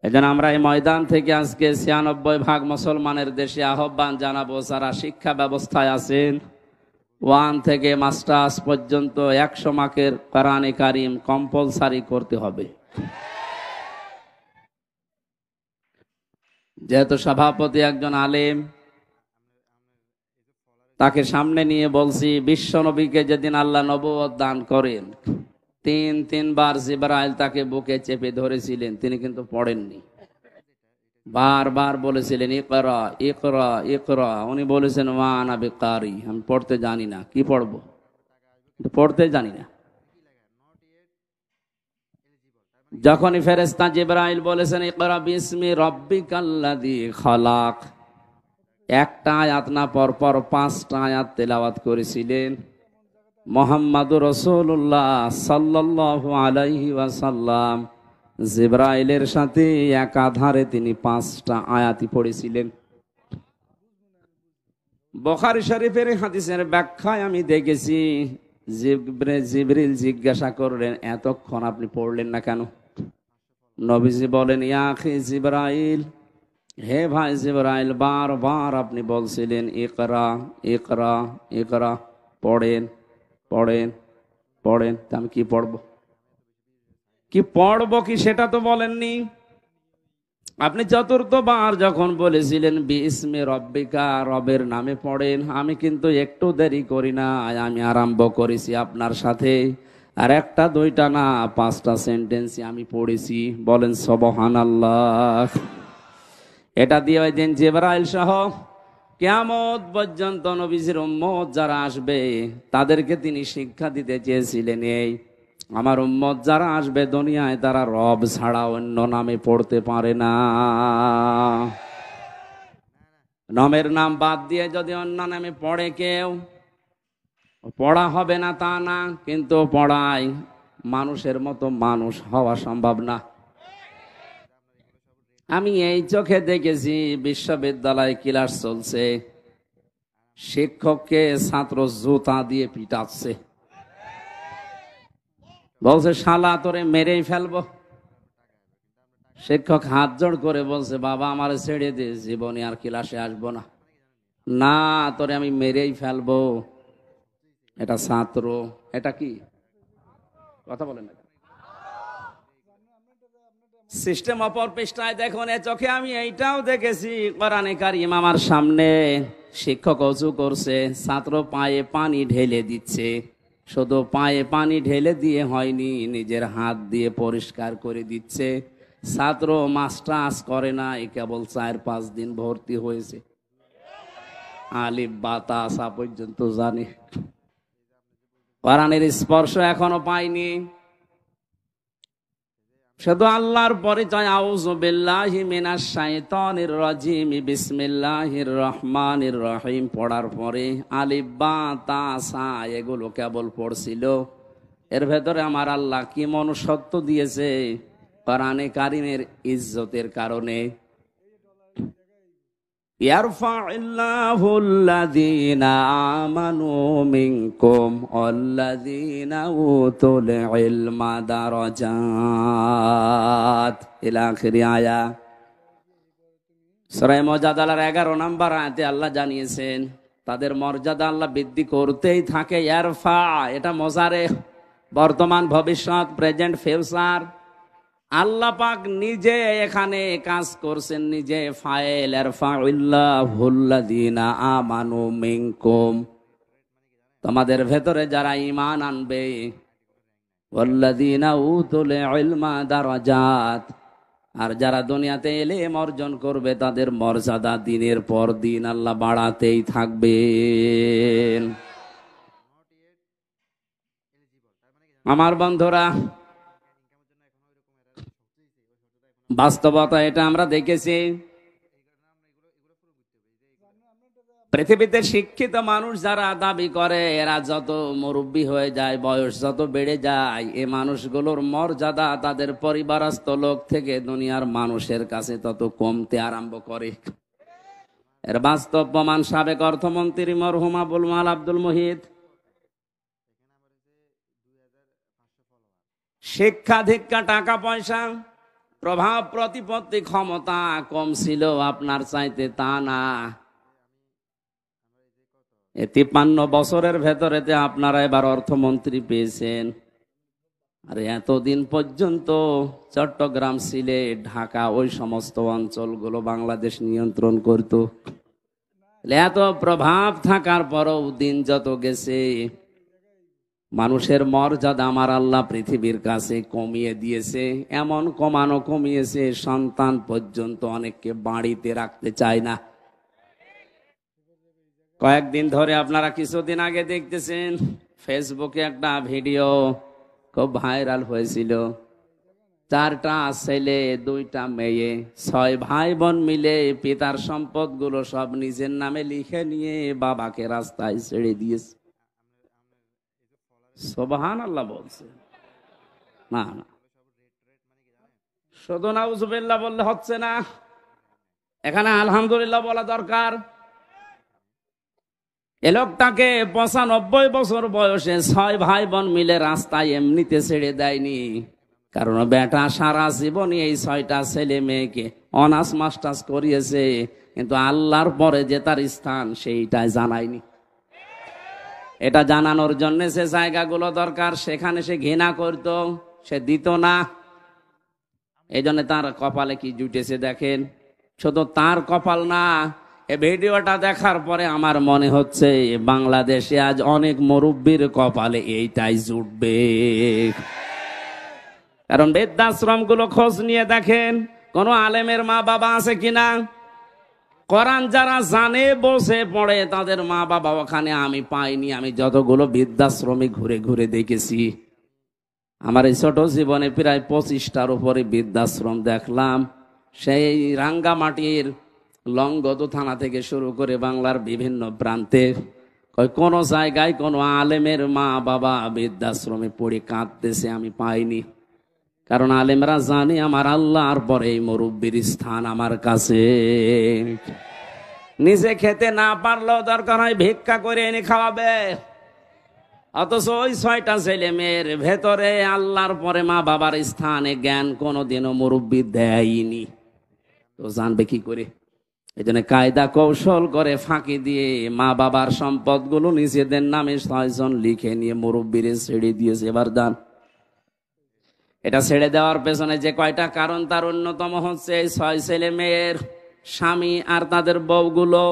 এজন্য আমরা এই ময়দান থেকে আজকে ৯৬ ভাগ মুসলমানের দেশে আহ্বান জানাবো, যারা শিক্ষা ব্যবস্থায় আছেন 1 থেকে মাস্টার্স পর্যন্ত ১০০ মার্কের কোরআনে কারিম কম্পালসারি করতে হবে। যেহেতু সভাপতি একজন আলেম, তাকে সামনে নিয়ে বলছি, বিশ্ব নবীকে যেদিন আল্লাহ নবুয়ত দান করেন, তিনবার জিবরাইল তাকে বুকে চেপে ধরেছিলেন, তিনি কিন্তু পড়েননি। বারবার বলেছিলেন ইকরা ইকরা ইকরা, উনি বলেছেন ওয়া আনা বিকারি, আমি পড়তে জানি না, কি পড়বো, পড়তে জানি না। যখনই ফেরেশতা জিবরাইল বলেছেন ইকরা বিসমি রাব্বিকাল্লাযী খালাক, একটা আয়াত না পরপর 5টা আয়াত তেলাওয়াত করেছিলেন। মুহাম্মাদুর রাসূলুল্লাহ সাল্লাল্লাহু আলাইহি ওয়াসাল্লাম জিবরাইলের সাথে একাধারে তিনি 5টা আয়াতই পড়েছিলেন। বুখারী শরীফের হাদিসের ব্যাখ্যায় আমি দেখেছি, জিবরিল জিজ্ঞাসা করলেন, এতক্ষণ আপনি পড়লেন না কেন? নবীজি বলেন, ইয়া আখি জিবরাইল, হে ভাই জিবরাইল, বারবার আপনি বলছিলেন ইকরা ইকরা ইকরা, পড়েন পড়েন পড়েন, তা আমি কি পড়বো, কি পড়বো কি সেটা তো বলেননি। আপনি চতুর্থবার যখন বলেছিলেন বিসমি রব্বিকা, রবের নামে পড়েন, আমি কিন্তু একটু দেরি করি না, আমি আরম্ভ করেছি আপনার সাথে, আর একটা দুইটা না 5টা সেন্টেন্সই আমি পড়েছি। বলেন সুবহানাল্লাহ। এটা দিয়ে ওই দিন জিবরাইল সহ কিয়ামত পর্যন্ত নবীজির উম্মত যারা আসবে তাদেরকে তিনি শিক্ষা দিতে চেয়েছিলেন, এই আমার উম্মত যারা আসবে দুনিয়ায়, তারা রব ছাড়া অন্য নামে পড়তে পারে না। নামের নাম বাদ দিয়ে যদি অন্য নামে পড়ে কেউ, পড়া হবে না তা না, কিন্তু পড়ায় মানুষের মতো মানুষ হওয়া সম্ভব না। আমি এই চোখে দেখেছি, বিশ্ববিদ্যালয়ে ক্লাস চলছে, শিক্ষককে ছাত্র জুতা দিয়ে পিটাচ্ছে, বলছে শালা তোরে মেরেই ফেলবো। শিক্ষক হাত জোড় করে বলছে, বাবা আমার ছেড়ে দে, জীবনে আর ক্লাসে আসবো না। না, তোরে আমি মেরেই ফেলবো। এটা ছাত্র, এটা কি কথা বলেন না? সিস্টেম অপর পৃষ্ঠায় দেখুন, এ চোখে আমি এইটাও দেখেছি, কোরআনে কারিম আমার সামনে, শিক্ষক ওযু করছে, ছাত্র পায়ে পানি ঢেলে দিচ্ছে, শুধু পায়ে পানি ঢেলে দিয়ে হয়নি, নিজের হাত দিয়ে পরিষ্কার করে দিচ্ছে। ছাত্র মাস্টার্স করে না, কেবল 4-5 দিন ভর্তি হয়েছে, আলিফ বা তা আসা পর্যন্ত জানে, কোরআনের স্পর্শ এখনো পাইনি। শুধু আল্লাহর পরিচয়, আউযু বিল্লাহি মিনাশ শাইতানির রাজিম, বিসমিল্লাহির রহমানির রহিম পড়ার পরে আলিফ বা তা সা এগুলো কেবল পড়ছিল। এর ভেতরে আমার আল্লাহ কি মনুষ্যত্ব দিয়েছে, কোরআনে কারিমের ইজ্জতের কারণে। ইয়ারফা'িল্লাহুল্লাযীনা আমানু মিনকুম ওয়াল্লাযীনা উতুল ইলমা দারাজাত, ইলা আখির আয়া। সূরা মুজাদালার 11 নম্বর আয়াতে আল্লাহ জানিয়েছেন, তাদের মর্যাদা আল্লাহ বৃদ্ধি করতেই থাকে। ইয়ারফা, এটা মুজারে, বর্তমান ভবিষ্যৎ, প্রেজেন্ট ফিউচার। আল্লাহ পাক নিজে এখানে কাজ করছেন, নিজে ফাইল। ইয়ারফা'িল্লাহুল্লাযীনা আমানু মিনকুম, তোমাদের ভেতরে যারা ঈমান আনবে, ওয়াল্লাযীনা উতুল ইলমা দারাজাত, আর যারা দুনিয়াতে ইলম অর্জন করবে তাদের মর্যাদা দিনের পর দিন আল্লাহ বাড়াতেই থাকবেন। আমার বন্ধুরা, বাস্তবতা এটা আমরা দেখেছি। পৃথিবীতে শিক্ষিত মানুষ যারা দাবি করে, এরা যত মুরব্বী হয়ে যায়, বয়স যত বেড়ে যায়, এ মানুষগুলোর মর্যাদা তাদের পরিবারস্থ লোক থেকে দুনিয়ার মানুষের কাছে তত কমতে আরম্ভ করে। এর বাস্তব প্রমাণ সাবেক অর্থমন্ত্রী মরহুম আবুল মাল আব্দুল মুহিত। শিক্ষা দীক্ষা টাকা পয়সা প্রভাব প্রতিপত্তি ক্ষমতা কম ছিল আপনার চাইতে, তা না। 53 বছরের ভেতরেতে আপনারা এবার অর্থমন্ত্রী পেয়েছেন। আর এতদিন পর্যন্ত চট্টগ্রাম, সিলেট, ঢাকা ওই সমস্ত অঞ্চলগুলো বাংলাদেশ নিয়ন্ত্রণ করত। এত প্রভাব থাকার পরও দিন যত গেছে, মানুষের মর্যাদা আমার আল্লাহ পৃথিবীর কাছে কমিয়ে দিয়েছে। এমন কমিয়েছে, সন্তান পর্যন্ত অনেককে বাড়িতে রাখতে চায় না। কয়েকদিন ধরে আপনারা কিছুদিন আগে দেখতেছেন ফেসবুকে একটা ভিডিও খুব ভাইরাল হয়েছিল। 4টা ছেলে 2টা মেয়ে, 6 ভাই বোন মিলে পিতার সম্পদগুলো সব নিজের নামে লিখে নিয়ে বাবাকে রাস্তায় ছেড়ে দিয়েছে। সুবহানাল্লাহ বলছে না, না, শুধু নাউজুবিল্লাহ বললে হচ্ছে না, এখানে আলহামদুলিল্লাহ বলা দরকার। এ লোকটাকে 95 বছর বয়সে 6 ভাই বোন মিলে রাস্তায় এমনিতে ছেড়ে দেয়নি, কারণ বেটা সারা জীবনই এই 6টা ছেলে মেয়েকে অনার্স মাস্টার্স করিয়েছে, কিন্তু আল্লাহর পরে যে তার স্থান সেইটাই জানায়নি। এটা জানানোর জন্য সে জায়গাগুলো দরকার, সেখানে সে ঘৃণা করত, সে দিত না। এই জন্য তার কপালে কি জুটেছে দেখেন। শুধু তার কপাল না, এই ভিডিওটা দেখার পরে আমার মনে হচ্ছে বাংলাদেশে আজ অনেক মুরব্বীর কপালে এইটাই জুটবে। কারণ বৃদ্ধাশ্রম গুলো খোঁজ নিয়ে দেখেন, কোন আলেমের মা বাবা আছে কিনা। কোরআন যারা জানে বসে পড়ে, তাদের মা বাবা ওখানে আমি পাইনি। আমি যতগুলো বৃদ্ধাশ্রমে ঘুরে ঘুরে দেখেছি, আমার এই ছোট জীবনে প্রায় 25টার উপরে বৃদ্ধাশ্রম দেখলাম। সেই রাঙ্গামাটির লংগদু থানা থেকে শুরু করে বাংলার বিভিন্ন প্রান্তে কোন জায়গায় কোনো আলেমের মা বাবা বৃদ্ধাশ্রমে পড়ে কাঁদতেছে আমি পাইনি। কারণ আলেমরা জানে আমার আল্লাহর পরে এই মুরব্বীর স্থান আমার কাছে। নিজে খেতে না পারলেও দরকার হয় ভিক্ষা করে এনে খাওয়াবে, অথচ ওই 6টা ছেলে মেয়ের ভেতরে আল্লাহর পরে মা বাবার স্থানে জ্ঞান কোনোদিনও মুরব্বী দেয়নি। তো জানবে কি করে? এই জন্য কায়দা কৌশল করে ফাঁকি দিয়ে মা বাবার সম্পদগুলো নিজেদের নামে 6 জন লিখে নিয়ে মুরব্বীরে ছেড়ে দিয়েছে। এবার দান, এটা ছেড়ে দেওয়ার পেছনে যে কয়টা কারণ, তার অন্যতম হচ্ছে এই 6 ছেলে মেয়ের স্বামী আর তাদের বউগুলো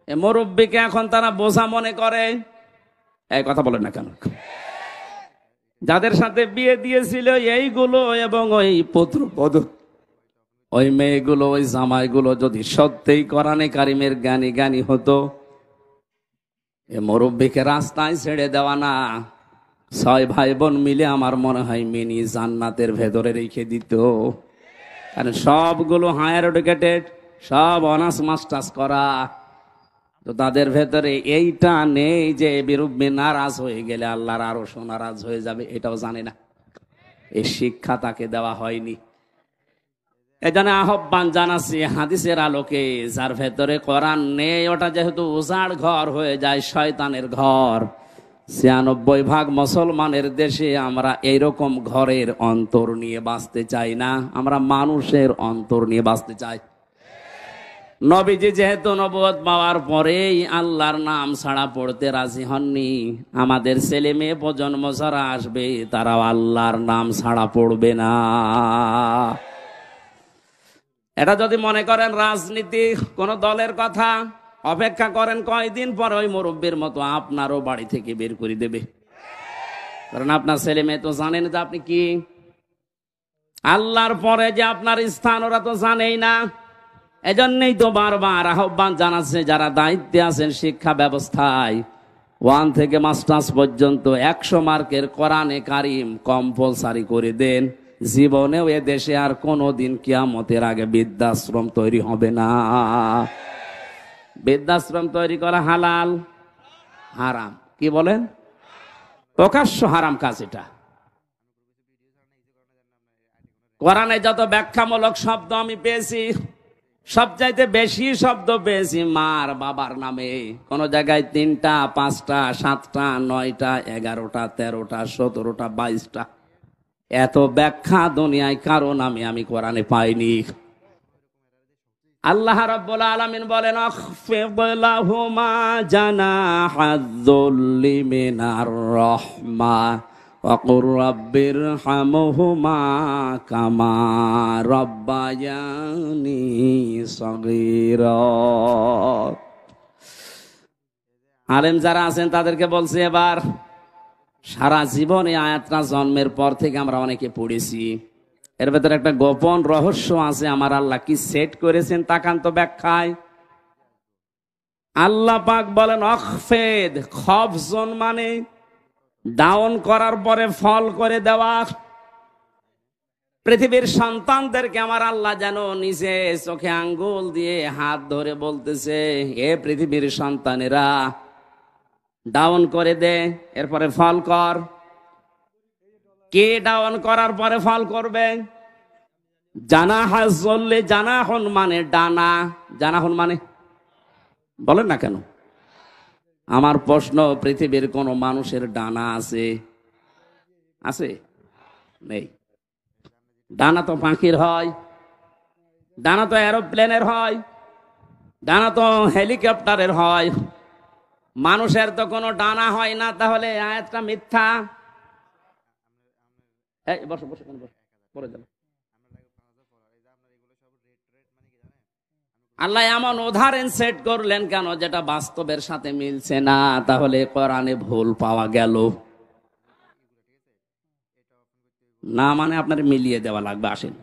এই মুরব্বীকে এখন তারা বোঝা মনে করে। এই কথা বলেন না কেন? যাদের সাথে বিয়ে দিয়েছিল এইগুলো এবং ওই পুত্রপদ, ওই মেয়েগুলো, ওই জামাইগুলো যদি সত্যিই কোরআনে কারিমের জ্ঞানী হতো, এ মুরব্বীকে রাস্তায় ছেড়ে দেওয়া না, 6 ভাই বোন মিলে আমার মনে হয় মিনি জান্নাতের ভেতরে রেখে দিত। কারণ সবগুলো হায়ার এডুকেটেড, সব অনার্স মাস্টার্স করা। তো তাদের ভেতরে এইটা নেই যে বিরুদ্ধে নারাজ হয়ে গেলে আল্লাহর আরো নারাজ হয়ে যাবে, এটাও জানে না। এই শিক্ষা তাকে দেওয়া হয়নি। এজন্য আহ্বান জানাচ্ছি হাদিসের আলোকে, যার ভেতরে কোরআন নেই ওটা যেহেতু উজাড় ঘর হয়ে যায়, শয়তানের ঘর। 96% মুসলমানের দেশে আমরা এইরকম ঘরের অন্তর নিয়ে বাঁচতে চাই না, আমরা মানুষের অন্তর নিয়ে বাঁচতে চাই। নবীজি যেহেতু নবুয়ত পাওয়ার পরেই আল্লাহর নাম ছাড়া পড়তে রাজি হননি, আমাদের ছেলে মেয়ে প্রজন্ম যারা আসবে তারাও আল্লাহর নাম ছাড়া পড়বে না। এটা যদি মনে করেন রাজনীতি কোন দলের কথা, অপেক্ষা করেন কয়দিন পর ওই মুরব্বীর মতো আপনারও বাড়ি থেকে বের করে দেবে। কারণ আপনার ছেলে মেয়ে তো জানেন যে আপনি কি, আল্লাহর পরে যে আপনার স্থান ওরা তো জানেই না। এজন্যই তো বারবার আহ্বান জানাচ্ছে যারা দায়িত্বে আছেন শিক্ষা ব্যবস্থায়, 1 থেকে মাস্টার্স পর্যন্ত 100 মার্কের কোরআনে কারিম কম্পালসারি করে দেন। জীবনেও এ দেশে আর কোনোদিন কিয়ামতের আগে বৃদ্ধাশ্রম তৈরি হবে না। বৃদ্ধাশ্রম তৈরি করা হালাল? হারাম? কি বলেন? প্রকাশ্য হারাম কাজ এটা। কোরআনে যত ব্যাখ্যামূলক শব্দ আমি পেয়েছি, সবচাইতে বেশি শব্দ পেয়েছি মার বাবার নামে। কোন জায়গায় 3টা, 5টা, 7টা, 9টা, 11টা, 13টা, 17টা, 22টা। এত ব্যাখ্যা দুনিয়ায় কারণ আমি কোরআনে পাইনি। আল্লাহ রাব্বুল আলামিন বলেন, আখফিদ লাহুমা জানাহায-যুল্লি মিনার রাহমা ওয়া কুর রাব্বিরহামহুমা কামা রাব্বায়ানি সগীরা। আলেম যারা আছেন তাদেরকে বলছি, এবার সারা জীবনে আয়াতটা জন্মের পর থেকে আমরা অনেকে পড়েছি, এর ভেতরে একটা গোপন রহস্য আছে। আমার আল্লাহ কি সেট করেছেন তাকান তো ব্যাখ্যায়। আল্লাহ পাক বলেন আখফেদ, খফজন মানে ডাউন করার পরে ফল করে দেওয়া। পৃথিবীর সন্তানদেরকে আমার আল্লাহ যেন নিজে চোখে আঙ্গুল দিয়ে হাত ধরে বলতেছে, এ পৃথিবীর সন্তানেরা ডাউন করে দে, এরপরে ফল কর। কে ডাউন করার পরে ফল করবে? জানাহায-যুল্লি, জানাহুন মানে ডানা, জানাহুন মানে বলেন না কেন? আমার প্রশ্ন, পৃথিবীর কোন মানুষের ডানা আছে? আছে? নেই। ডানা তো পাখির হয়, ডানা তো এরোপ্লেনের হয়, ডানা তো হেলিকপ্টারের হয়, মানুষের তো কোনো ডানা হয় না। তাহলে আয়াতটা মিথ্যা। এই বসো বসো বসো, পরে যাবে। আল্লাহ এমন উদাহরণ সেট করলেন কেন যেটা বাস্তবের সাথে মিলছে না? তাহলে কোরআনে ভুল পাওয়া গেল না, মানে আপনার মিলিয়ে দেওয়া লাগবে। আসেন,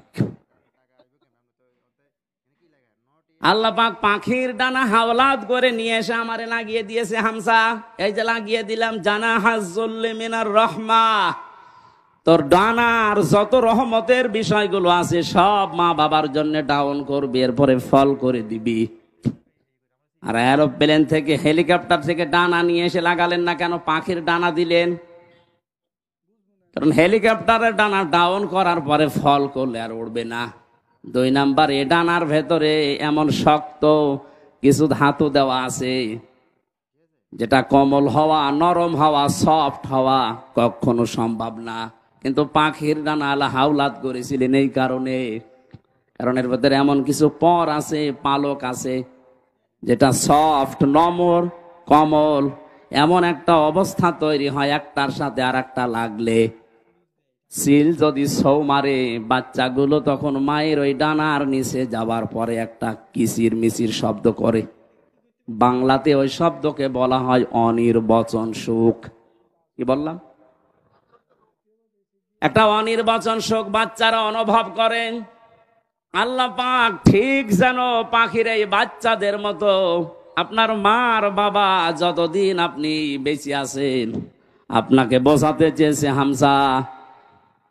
আল্লাহ পাক পাখির ডানা হাওলাত করে নিয়ে এসে আমারে লাগিয়ে দিয়েছে হামসা। এই যে লাগিয়ে দিলাম, জানাহায-যুল্লি মিনার রাহমা। তোর ডানার যত রহমতের বিষয়গুলো আছে সব মা বাবার জন্য ডাউন করবি, এরপরে ফল করে দিবি। আর এরোপ্লেন থেকে, হেলিকপ্টার থেকে ডানা নিয়ে এসে লাগালেন না কেন? পাখির ডানা দিলেন, কারণ হেলিকপ্টারের ডানা ডাউন করার পরে ফল করলে আর উড়বে না। 2 নাম্বার, এ ডানার ভেতরে এমন শক্ত কিছু ধাতু দেওয়া আছে যেটা কোমল হওয়া, নরম হওয়া, সফট হওয়া কখনো সম্ভব না। কিন্তু পাখির ডানা আল্লাহ হাওলাত করেছিলেন এই কারণে, কারণ এর ভেতরে এমন কিছু পর আছে, পালক আছে যেটা সফট, নমর, কোমল। এমন একটা অবস্থা তৈরি হয় একটার সাথে আর একটা লাগলে, সিল যদি ছৌ মারে বাচ্চাগুলো, তখন মায়ের ওই ডানার নিচে যাবার পরে একটা কিচির মিচির শব্দ করে। বাংলাতে ওই শব্দকে বলা হয় অনির্বচন সুখ। কি বললাম? একটা অনির্বচন সুখ বাচ্চারা অনুভব করেন। আল্লাহ পাক ঠিক যেন পাখির এই বাচ্চাদের মতো আপনার মার বাবা যতদিন আপনি বেঁচে আছেন, আপনাকে বোঝাতে চেয়েছে হামসা,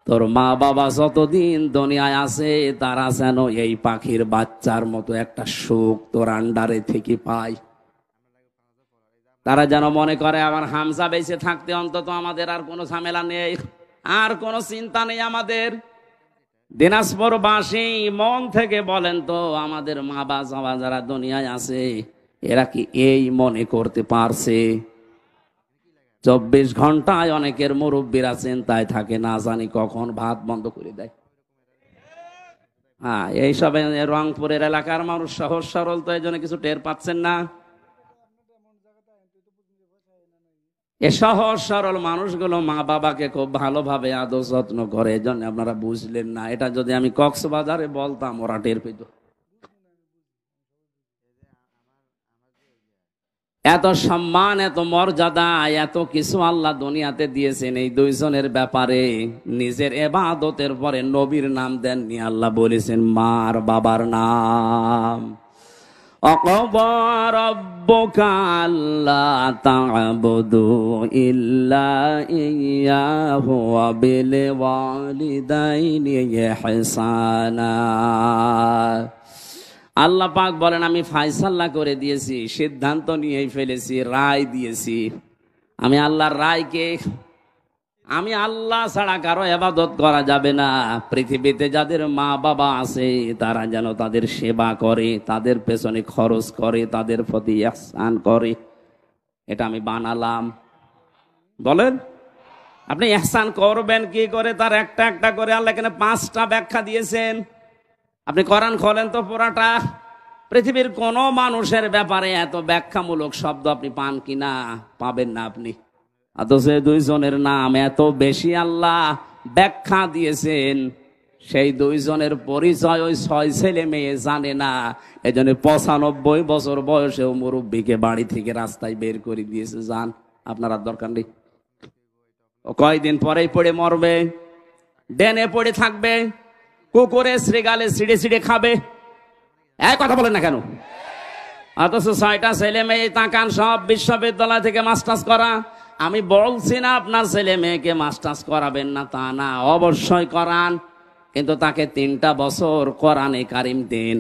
তোর মা বাবা যতদিন দুনিয়ায় আছে তারা যেন এই পাখির বাচ্চার মতো একটা সুখ তোর আন্ডারে থেকে পায়। তারা যেন মনে করে আমার হামসা বেঁচে থাকতে অন্তত আমাদের আর কোনো ঝামেলা নেই, আর কোনো চিন্তা নেই আমাদের। দিনাজপুরবাসী মন থেকে বলেন তো, আমাদের মা বাবা যারা দুনিয়ায় আছে এরা কি এই মনে করতে পারছে? 24 ঘন্টায় অনেকের মুরব্বীরা চিন্তায় থাকে, না জানি কখন ভাত বন্ধ করে দেয়। হ্যাঁ, এইসব রংপুরের এলাকার মানুষ সহজ সরল, তো এই জন্য কিছু টের পাচ্ছেন না। এ সহজ সরল মানুষগুলো মা বাবাকে খুব ভালোভাবে আদর যত্ন করে, এই জন্য আপনারা বুঝলেন না। এটা যদি আমি কক্সবাজারে বলতাম ওরা টের পেত। এত সম্মান, এত মর্যাদা, এত কিছু আল্লাহ দুনিয়াতে দিয়েছেন এই 2 জনের ব্যাপারে। নিজের ইবাদতের পরে নবীর নাম দেননি, আল্লাহ বলেছেন মার বাবার নাম। وَقَضَى رَبُّكَ أَلَّا تَعْبُدُوا إِلَّا إِيَّاهُ وَبِالْوَالِدَيْنِ إِحْسَانًا। আল্লাহ পাক বলেন আমি ফায়সালা করে দিয়েছি, সিদ্ধান্ত নিয়েই ফেলেছি, রায় দিয়েছি। আমি আল্লাহর রায়কে, আমি আল্লাহ ছাড়া কারো ইবাদত করা যাবে না। পৃথিবীতে যাদের মা বাবা আছে তারা যেন তাদের সেবা করে, তাদের পেছনে খরচ করে, তাদের প্রতি ইহসান করে। এটা আমি বানালাম। বলেন, আপনি ইহসান করবেন কি করে, তার একটা একটা করে আল্লাহ এখানে 5টা ব্যাখ্যা দিয়েছেন। আপনি কোরআন খোলেন তো পুরাটা, পৃথিবীর কোন মানুষের ব্যাপারে এত ব্যাখ্যামূলক শব্দ আপনি পান কিনা? পাবেন না আপনি। অথচ দুইজনের নাম এত বেশি আল্লাহ ব্যাখ্যা দিয়েছেন, সেই দুইজনের পরিচয় ওই 6 ছেলে মেয়ে জানে না। এজন্য 95 বছর বয়সেও মুরব্বীকে বাড়ি থেকে রাস্তায় বের করে দিয়েছে, যান আপনার আর দরকার নেই। ও কয়দিন পরেই পড়ে মরবে, ডেনে পড়ে থাকবে, কুকুরে শ্রীগালে ছিঁড়ে ছিঁড়ে খাবে। এক কথা বলেন না কেন? অথচ 6টা ছেলে মেয়ে তাকান, সব বিশ্ববিদ্যালয় থেকে মাস্টার্স করা। আমি বলছি না আপনার ছেলে মেয়েকে মাস্টার্স করাবেন না, তা না, অবশ্যই করান, কিন্তু তাকে 3টা বছর কোরআনে কারিম দিন।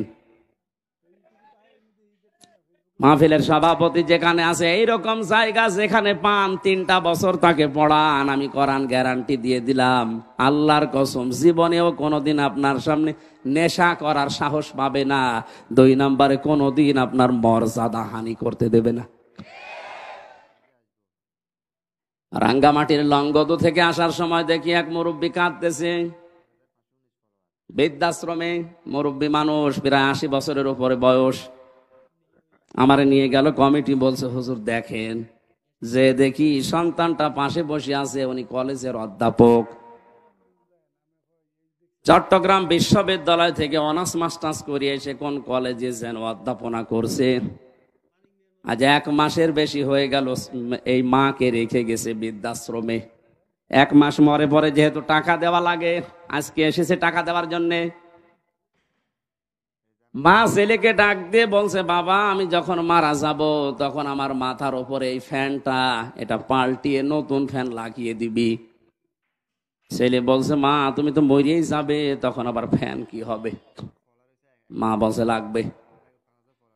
মাহফিলের সভাপতি যেখানে আছে, এইরকম জায়গা যেখানে পান 3টা বছর তাকে পড়ান। আমি কোরআন গ্যারান্টি দিয়ে দিলাম, আল্লাহর কসম, জীবনেও কোনোদিন আপনার সামনে নেশা করার সাহস পাবে না। 2 নম্বরে কোনোদিন আপনার মর্যাদা হানি করতে দেবে না। রাঙ্গামাটির লংগদু থেকে আসার সময় দেখি এক মুরব্বী কাঁদতেছে, বৃদ্ধাশ্রমে মুরব্বী মানুষ, প্রায় 80 বছরের উপরে বয়স। আমারে নিয়ে গেল কমিটি, বলছে হুজুর দেখেন, যে দেখি সন্তানটা পাশে বসে আছে, উনি কলেজের অধ্যাপক, চট্টগ্রাম বিশ্ববিদ্যালয় থেকে অনার্স মাস্টার্স করিয়ে এসে কোন কলেজে যেন অধ্যাপনা করছে। আজ 1 মাসের বেশি হয়ে গেল এই মাকে রেখে গেছে বৃদ্ধাশ্রমে। 1 মাস মরে পরে যেহেতু টাকা দেওয়া লাগে, আজকে এসেছে টাকা দেওয়ার জন্যে। মা ছেলেকে ডাক দিয়ে বলছে, বাবা আমি যখন মারা যাব তখন আমার মাথার উপরে এই ফ্যানটা, এটা পাল্টিয়ে নতুন ফ্যান লাগিয়ে দিবি। ছেলে বলছে, মা তুমি তো মরেই যাবে, তখন আবার ফ্যান কি হবে? মা বলছে লাগবে,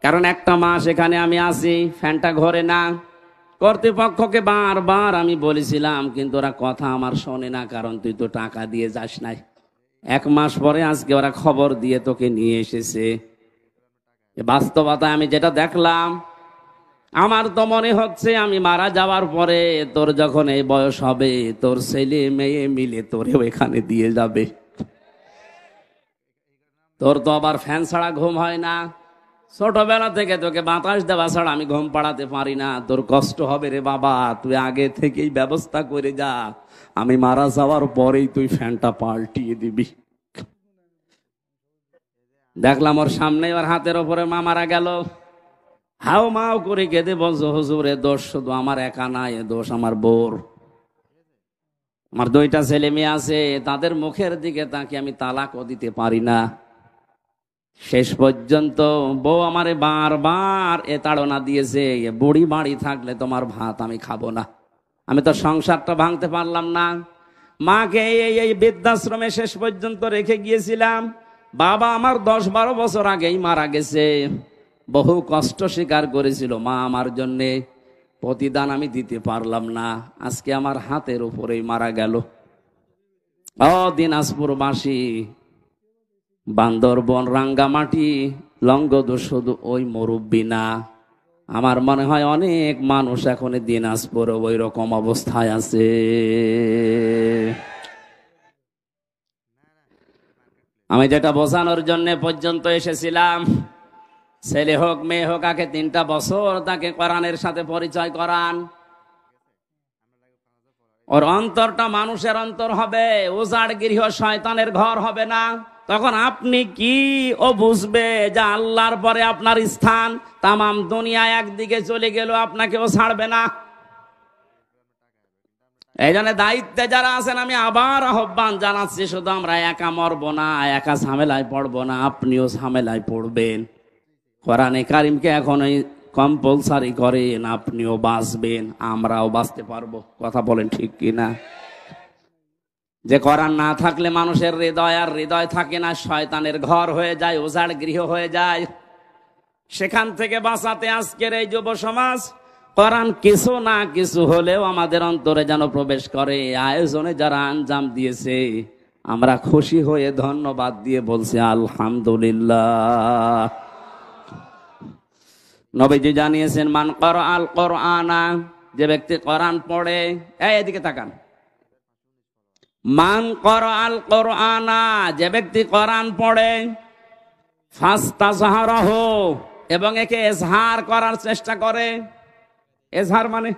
কারণ 1টা মাস এখানে আমি আছি, ফ্যানটা ঘরে না। কর্তৃপক্ষকে বারবার আমি বলেছিলাম, কিন্তু ওরা কথা আমার শোনে না, কারণ তুই তো টাকা দিয়ে যাস নাই। 1 মাস পরে আজকে ওরা খবর দিয়ে তোকে নিয়ে এসেছে। বাস্তবতা আমি যেটা দেখলাম, আমার তো মনে হচ্ছে আমি মারা যাওয়ার পরে তোর যখন এই বয়স হবে, তোর ছেলে মেয়ে মিলে তোরেও এখানে দিয়ে যাবে। তোর তো আবার ফ্যান ছাড়া ঘুম হয় না, ছোটবেলা থেকে তোকে বাতাস দেওয়া ছাড়া আমি ঘুম পাড়াতে পারি না। তোর কষ্ট হবে রে বাবা, তুই আগে থেকেই ব্যবস্থা করে যা, আমি মারা যাওয়ার পরেই তুই ফ্যানটা পাল্টিয়ে দিবি। দেখলাম ওর সামনে, ওর হাতের ওপরে মা মারা গেল, হাও মাও করে কেঁদে বলছো, হুজুর এ দোষ শুধু আমার একা না, এ দোষ আমার বউর। আমার 2টা ছেলে মেয়ে আছে, তাদের মুখের দিকে তাকে আমি তালাকও দিতে পারি না। শেষ পর্যন্ত বউ আমারে বারবার এ তাড়না দিয়েছে, বুড়ি বাড়ি থাকলে তোমার ভাত আমি খাবো না। আমি তো সংসারটা ভাঙতে পারলাম না। মাকে এই বৃদ্ধাশ্রমে শেষ পর্যন্ত রেখে গিয়েছিলাম। বাবা আমার 10-12 বছর আগেই মারা গেছে, বহু কষ্ট স্বীকার করেছিল মা আমার জন্যে, প্রতিদান আমি দিতে পারলাম না। আজকে আমার হাতের উপরেই মারা গেল। ও দিনাজপুরবাসী, বান্দরবন, রাঙ্গামাটি, লংগদু শুধু ওই মুরব্বী না, আমার মনে হয় অনেক মানুষ এখন দিনাজপুর ওই রকম অবস্থায় আছে। আমি যেটা বোঝানোর জন্য পর্যন্ত এসেছিলাম, ছেলে হোক মেয়ে হোক, আগে 3টা বছর তাকে কোরআনের সাথে পরিচয় করান। ওর অন্তরটা মানুষের অন্তর হবে, উজাড় গৃহ শয়তানের ঘর হবে না। তখন আপনি কি ও বুঝবে যে আল্লাহর পরে আপনার স্থান, তামাম দুনিয়া একদিকে চলে গেল, আপনাকেও ছাড়বে না। এই জন্য দায়িত্বে যারা আছেন, আমি আবার আহ্বান জানাচ্ছি, শুধু আমরা একা মরবো না, একা ঝামেলায় পড়বো না, আপনিও ঝামেলায় পড়বেন। কোরআনে কারিমকে এখন কম্পালসারি করেন, আপনিও বাঁচবেন, আমরাও বাঁচতে পারবো। কথা বলেন ঠিক কিনা? যে কোরআন না থাকলে মানুষের হৃদয় আর হৃদয় থাকে না, শয়তানের ঘর হয়ে যায়, উজাড় গৃহ হয়ে যায়। সেখান থেকে বাঁচাতে আজকের এই যুব সমাজ, কোরআন কিছু না কিছু হলেও আমাদের অন্তরে যেন প্রবেশ করে। আয়োজনে যারা আঞ্জাম দিয়েছে, আমরা খুশি হয়ে ধন্যবাদ দিয়ে বলছি আলহামদুলিল্লাহ। নবীজি জানিয়েছেন, মান ক্বারাআল কোরআনা, যে ব্যক্তি কোরআন পড়ে, এদিকে তাকান, মান ক্বারাআল কুরআনা, যে ব্যক্তি কোরআন পড়ে, ফাস্তাযহারাহু, এবং একে ইজহার করার চেষ্টা করে। ইজহার মানে,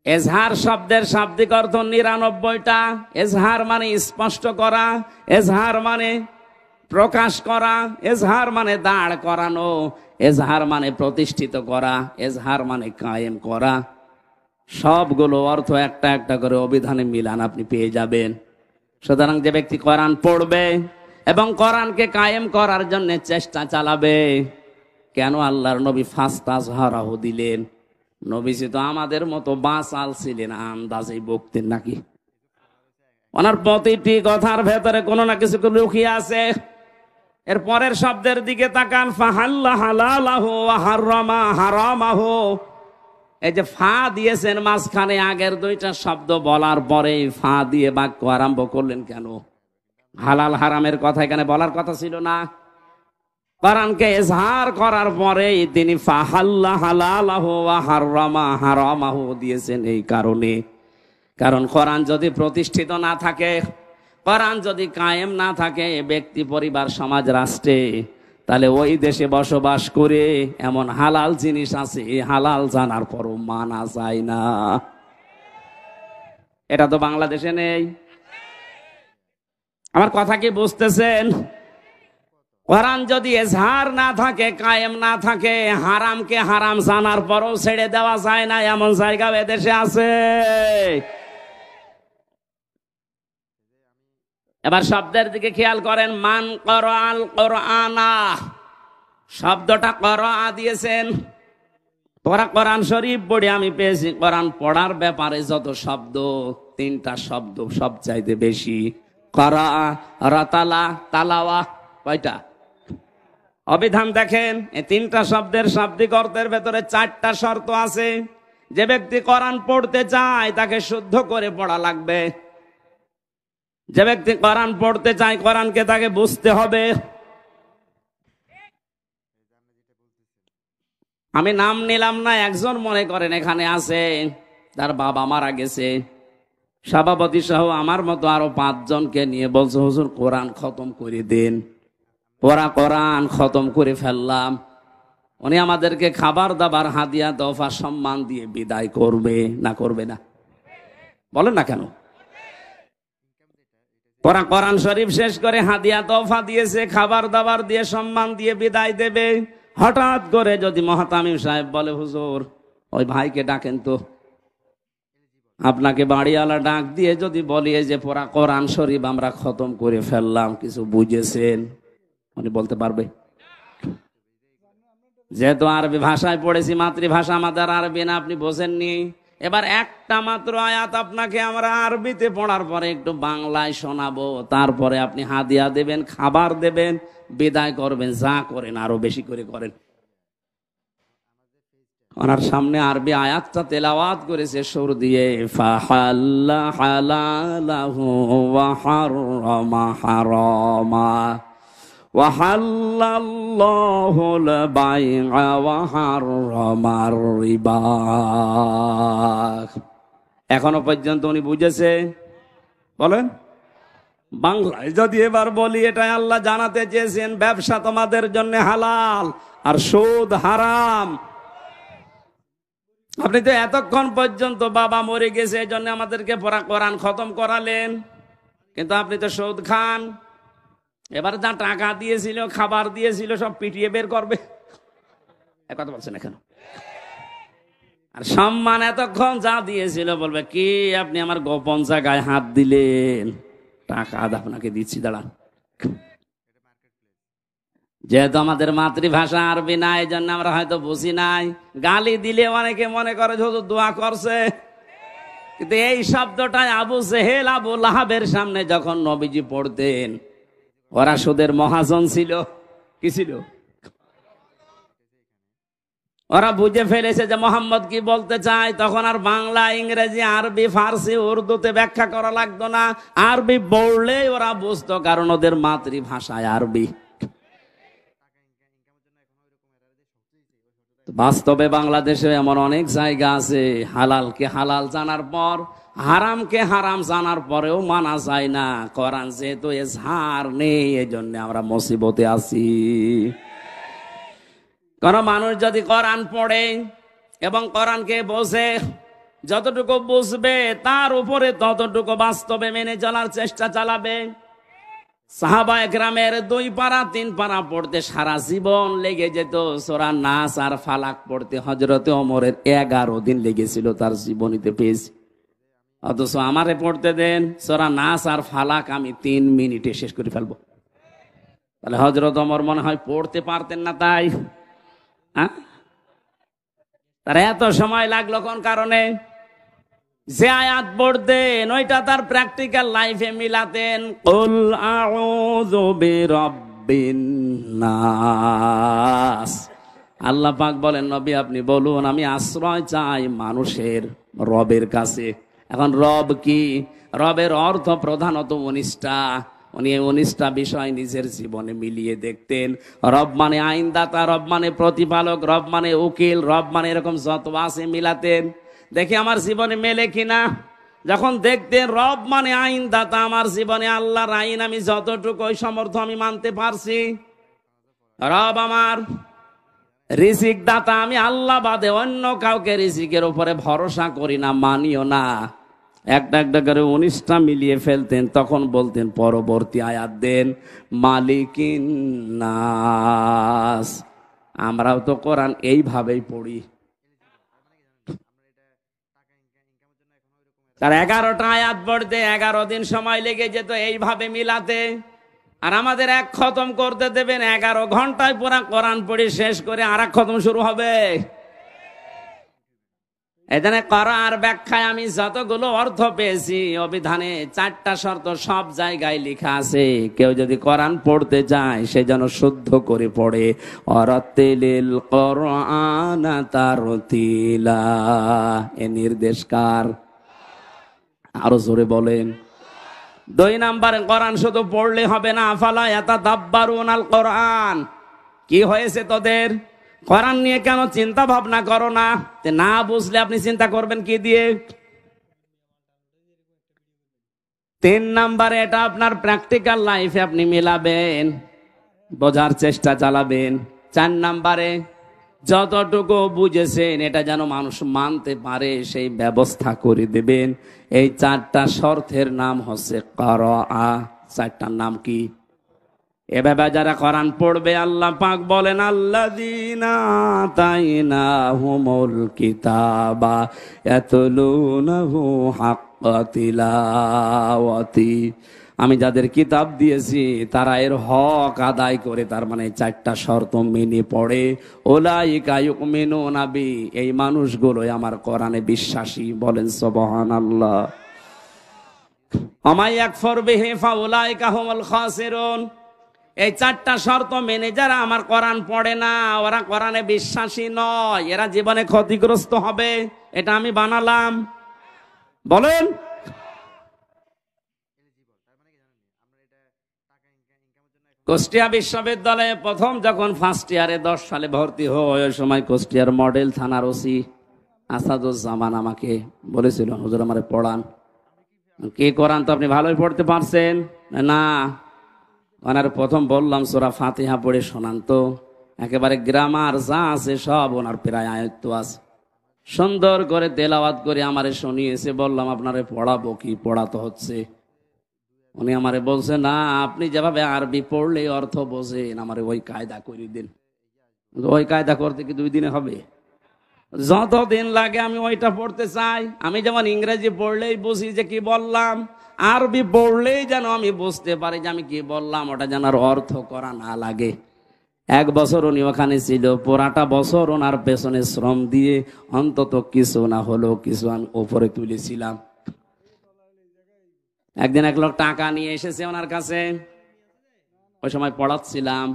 এজহার শব্দের শাব্দিক অর্থ ৯৯টা। এজহার মানে স্পষ্ট করা, এজহার মানে প্রকাশ করা, এজহার মানে দাঁড় করানো, এজহার মানে প্রতিষ্ঠিত করা, এজহার মানে কায়েম করা। সবগুলো অর্থ একটা একটা করে অভিধানে মিলান আপনি পেয়ে যাবেন। সুতরাং যে ব্যক্তি কোরআন পড়বে এবং কোরআনকে কায়েম করার জন্য চেষ্টা চালাবে, কেন আল্লাহর নবী ফাস্তাযহারাহু দিলেন? নবীজি তো আমাদের মতো বাঁচাল ছিলেন, আন্দাজেই বকতেন নাকি? ওনার প্রতিটি কথার ভেতরে কোনো না কিছু লুকিয়ে আছে। এর পরের শব্দের দিকে তাকান, ফাহাল্লা হালালাহু ওয়া হারামা হারামাহু। এই যে ফা দিয়েছেন মাঝখানে, আগের দুইটা শব্দ বলার পরে ফা দিয়ে বাক্য আরম্ভ করলেন কেন? হালাল হারামের কথা এখানে বলার কথা ছিল না। কোরআনকে ইজহার করার পরে তিনি ফাহাল্লা হালালাহু ওয়া হারামা হারামাহু দিয়েছেন এই কারণে, কারণ কোরআন যদি প্রতিষ্ঠিত না থাকে, কোরআন যদি কায়েম না থাকে ব্যক্তি, পরিবার, সমাজ, রাষ্ট্রে, তাহলে ওই দেশে বসবাস করে এমন হালাল জিনিস আছে, হালাল জানার পরও মানা যায় না। এটা তো বাংলাদেশে নেই। আমার কথা কি বুঝতেছেন? কোরআন যদি এজহার না থাকে, কায়েম না থাকে, হারামকে হারাম জানার পরও ছেড়ে দেওয়া যায় না, এমন জায়গা এদেশে আছে। এবার শব্দের দিকে খেয়াল করেন, মান ক্বারাআল কুরআনা, শব্দটা ক্বারা দিয়েছেন। পড়া কোরআন শরীফ পড়ে আমি পেয়েছি কোরআন পড়ার ব্যাপারে যত শব্দ, 3টা শব্দ সবচাইতে বেশি। ক্বারা, রাতালা, তালাওয়া, কয়টা? অভিধান দেখেন, এই 3টা শব্দের শাব্দিক অর্থের ভেতরে 4টা শর্ত আছে। যে ব্যক্তি কোরআন পড়তে চায় তাকে শুদ্ধ করে পড়া লাগবে। যে ব্যক্তি কোরআন পড়তে চায়, কোরআনকে তাকে বুঝতে হবে। আমি নাম নিলাম না, একজন মনে করেন এখানে আছে, তার বাবা মারা গেছে, সভাপতি সহ আমার মতো আরো 5 জনকে নিয়ে বলছে, হুজুর কোরআন খতম করে দেন। ওরা কোরআন খতম করে ফেললাম। উনি আমাদেরকে খাবার দাবার, হাদিয়া, তোহফা, সম্মান দিয়ে বিদায় করবে না করবে না? বলেন না কেন? ওরা কোরআন শরীফ শেষ করে হাদিয়া তোহফা দিয়েছে, খাবার দাবার দিয়ে, সম্মান দিয়ে বিদায় দেবে। হঠাৎ করে যদি মহতামিম সাহেব বলে, হুজুর ওই ভাইকে ডাকেন তো, আপনাকে বাড়িওয়ালা ডাক দিয়ে যদি বলি যে পুরা কোরআন শরীফ আমরা খতম করে ফেললাম, কিছু বুঝেছেন? উনি বলতে পারবে? যেহেতু আরবি ভাষায় পড়েছি, মাতৃভাষা আমাদের আরবি না, আপনি বোঝেননি। এবার একটা মাত্র আয়াত আপনাকে আমরা আরবিতে পড়ার পরে একটু বাংলায় শোনাবো, তারপরে আপনি হাদিয়া দেবেন, খাবার দেবেন, বিদায় করবেন। যা করেন আরো বেশি করে করেন। ওনার সামনে আরবি আয়াতটা তেলাওয়াত করেছে সুর দিয়ে, ফাহাল্লা হালালাহু ওয়া হারামা হারামা ওয়া হাল্লাল্লাহুল বাইআ ওয়া হারামার রিবা। এখনো পর্যন্ত উনি বুঝেছে? বলেন। বাংলায় যদি এবার বলি, এটাই আল্লাহ জানাতে চেয়েছেন, ব্যবসা তোমাদের জন্য হালাল আর সুদ হারাম। আপনি তো এতক্ষণ পর্যন্ত বাবা মরে গেছে এই জন্য আমাদেরকে কোরআন খতম করালেন, কিন্তু আপনি তো সুদ খান। এবার যা টাকা দিয়েছিল, খাবার দিয়েছিল, সব পিটিয়ে বের করবে। কথা বলছেন কেন? আর সম্মান এতক্ষণ যা দিয়েছিল বলবে, কি আপনি আমার গোপন জায়গায় হাত দিলেন, টাকা আপনাকে দিচ্ছি, দাঁড়ান। যেহেতু আমাদের মাতৃভাষা আরবি না, এই জন্য আমরা হয়তো বুঝি নাই। গালি দিলে অনেকে মনে করে হুজুর দোয়া করছে, কিন্তু এই শব্দটাই আবু জেহেল, আবু লাহাবের সামনে যখন নবীজি পড়তেন, ওরা সুদের মহাজন ছিল। কি ছিল? ওরা বুঝে ফেলেছে যে মোহাম্মদ কি বলতে চায়। তখন আর বাংলা, ইংরেজি, আরবি, ফার্সি, উর্দুতে ব্যাখ্যা করা লাগতো না। আরবি পড়লেই ওরা বুঝতো, কারণ ওদের মাতৃভাষায় আরবি। বাস্তবে বাংলাদেশে এমন অনেক জায়গা আছে, হালালকে হালাল জানার পর হারামকে হারাম জানার পরেও মানা যায় না। কোরআন যেহেতু এজহার নেই, এই জন্য আমরা মুসিবতে আছি। কোন মানুষ যদি কোরআন পড়ে এবং কোরআনকে বোঝে, যতটুকু বুঝবে তার উপরে ততটুকু বাস্তবে মেনে চলার চেষ্টা চালাবে। সাহাবা একরামের 2 পারা 3 পারা পড়তে সারা জীবন লেগে যেত। সূরা নাস আর ফালাক পড়তে হযরতে ওমরের 11 দিন লেগেছিল, তার জীবনীতে পেয়েছি। অথচ আমারে পড়তে দেন সূরা নাস আর ফালাক, আমি 3 মিনিটে শেষ করে ফেলবো। তাহলে হযরত ওমর মনে হয় পড়তে পারতেন না, তাই তার এত সময় লাগলো কোন কারণে? যে আয়াত পড়তেন ওইটা তার প্র্যাকটিক্যাল লাইফে মিলাতেন। কুল আউযু বিরাব্বিন নাস। আল্লাহ পাক বলেন, নবী আপনি বলুন আমি আশ্রয় চাই মানুষের রবের কাছে। এখন রব কি? রবের অর্থ প্রধানত 19টা। উনি 19টা বিষয় নিজের জীবনে মিলিয়ে দেখতেন। রব মানে আইনদাতা, রব মানে প্রতিপালক, রব মানে উকিল, রব মানে এরকম যত আছে মিলাতেন, দেখি আমার জীবনে মেলে কিনা। যখন দেখতেন রব মানে আইনদাতা, আমার জীবনে আল্লাহর আইন আমি যতটুকু ওই সমর্থ আমি মানতে পারছি। রব আমার রিজিক দাতা, আমি আল্লাহ বাদে অন্য কাউকে রিজিকের উপরে ভরসা করি না, মানিও না। একটা একটা করে 19টা মিলিয়ে ফেলতেন। তখন বলতেন পরবর্তী আয়াত দেন, মালিকিন নাস। আমরাও তো কোরআন এইভাবেই পড়ি। তার 11টা আয়াত পড়তে 11 দিন সময় লেগে যেত এইভাবে মিলাতে। আর আমাদের এক খতম করতে দেবেন 11 ঘন্টায় পুরা কোরআন পড়ে শেষ করে আর এক খতম শুরু হবে। এখানে কোরআনের ব্যাখ্যায় আমি যতগুলো অর্থ পেয়েছি, অভিধানে 4টা শর্ত সব জায়গায় লেখা আছে। কেউ যদি কোরআন পড়তে চায় সে যেন শুদ্ধ করে পড়ে। অরাতিলিল কোরআন তারতিলা, এ নির্দেশ কার? আরো জোরে বলেন। 2 নাম্বারে কোরআন শুধু পড়লে হবে না, আফালা ইয়াতাদাব্বারুনাল কোরআন। কি হয়েছে তোদের? কোরআন নিয়ে কেন চিন্তা ভাবনা করো না? না বুঝলে আপনি চিন্তা করবেন কি দিয়ে? 3 নাম্বারে এটা আপনার প্র্যাকটিক্যাল লাইফে আপনি মেলাবেন, বোঝার চেষ্টা চালাবেন। 4 নাম্বারে যতটুকু বুঝেছেন এটা যেন মানুষ মানতে পারে সেই ব্যবস্থা করে দেবেন। এই 4টা শর্তের নাম হচ্ছে ক্বারাআ। 4টার নাম কি? এভাবে যারা কোরআন পড়বে, আল্লাহ পাক বলেন আল্লাযীনা আতাইনাহুমুল কিতাবা ইয়াতলুনাহু হাক্কা তিলাওয়াতি। আমি যাদের কিতাব দিয়েছি তারা এর হক আদায় করে, তার মানে 4টা শর্ত মেনে পড়ে। উলাইকা ইউমিনুনা বি, এই মানুষগুলোই আমার কোরআনে বিশ্বাসী। বলেন সুবহানাল্লাহ। ওয়া ইয়াকফুর বিহি ফাউলাইকা হুমুল খাসিরুন। এই 4টা শর্ত মেনে যারা আমার কোরআন পড়ে না, ওরা কোরআনে বিশ্বাসী নয়, এরা জীবনে ক্ষতিগ্রস্ত হবে। এটা আমি বানালাম। বলেন। কুষ্টিয়া বিশ্ববিদ্যালয়ে প্রথম যখন ফার্স্ট ইয়ারে 10 সালে ভর্তি হয়, ওই সময় কুষ্টিয়ার মডেল থানার ওসি আসাদুজ্জামান আমাকে বলেছিল, হুজুর আমারে পড়ান। কি কোরআন তো আপনি ভালোই পড়তে পারছেন না? ওনার প্রথম বললাম সূরা ফাতিহা পড়ে শোনান তো। একেবারে গ্রামার যা আছে সব ওনার প্রায় আয়ত্ত আছে। সুন্দর করে তেলাওয়াত করে আমারে শুনিয়েছে। বললাম আপনারে পড়াবো কি? পড়াতে হচ্ছে। উনি আমারে বলছে, না আপনি যেভাবে আরবি পড়লে অর্থ বোঝেন, আমারে ওই কায়দা করে দিন। ওই কায়দা করতে কি 2 দিনে হবে? যত দিন লাগে আমি ওইটা পড়তে চাই। আমি যেমন ইংরেজি পড়লেই বুঝি যে কি বললাম, আরবি পড়লেই যেন আমি বুঝতে পারি যে আমি কি বললাম, ওটা যেন আর অর্থ করা না লাগে। 1 বছর উনি ওখানে ছিল। পুরাটা বছর ওনার পেছনে শ্রম দিয়ে অন্তত কিছু না হলো কিছু আমি উপরে তুলেছিলাম। একদিন এক লোক টাকা নিয়ে এসেছে ওনার কাছে, ওই সময় পড়াচ্ছিলাম।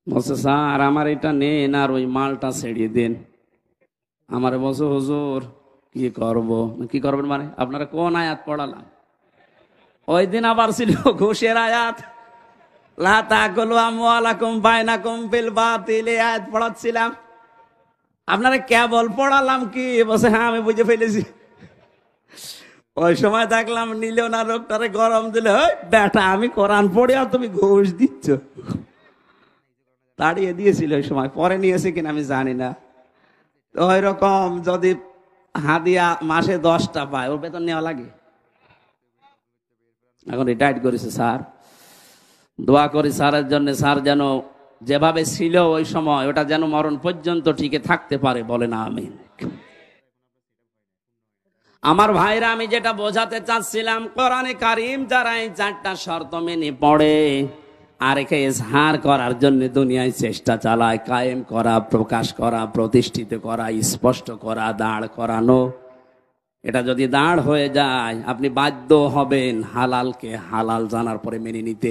বলছে, স্যার আমার এটা নেন আর ওই মালটা ছেড়িয়ে দেন। আমার বলছে, হুজুর কি করব? কি করবেন মানে? আপনারা কোন আয়াত পড়ালাম? ওই দিন আবার ছিল ঘুষের আয়াত, লা তাকুলু আমওয়ালাকুম বাইনাকুম বিল বাতিল, এই আয়াত পড়াচ্ছিলাম। আপনারা কেবল পড়ালাম কি? বলছে, হ্যাঁ আমি বুঝে ফেলেছি। ওই সময় দেখলাম নিল না, লোকটারে গরম দিলে, বেটা আমি কোরআন পড়ে আর তুমি ঘুষ দিচ্ছ। তাড়িয়ে দিয়েছিল ওই সময়, পরে নিয়েছে কিনা আমি জানি না। তো ওই রকম যদি হাদিয়া মাসে 10টা পায়, ওর বেতন নেওয়া লাগে। এখন রিটায়ার্ড করেছে স্যার, দোয়া করি স্যারের জন্য, স্যার যেন যেভাবে ছিল ওই সময় ওটা যেন মরণ পর্যন্ত টিকে থাকতে পারে, বলে না আমিন। আমার ভাইরা, আমি যেটা বোঝাতে চাচ্ছিলাম, কোরআনে কারিম যারা এই 4টা শর্ত মেনে পড়ে আর একে ইজহার করার জন্য দুনিয়ায় চেষ্টা চালায়, কায়েম করা, প্রকাশ করা, প্রতিষ্ঠিত করা, স্পষ্ট করা, দাঁড় করানো, এটা যদি দাঁড় হয়ে যায়, আপনি বাধ্য হবেন হালালকে হালাল জানার পরে মেনে নিতে।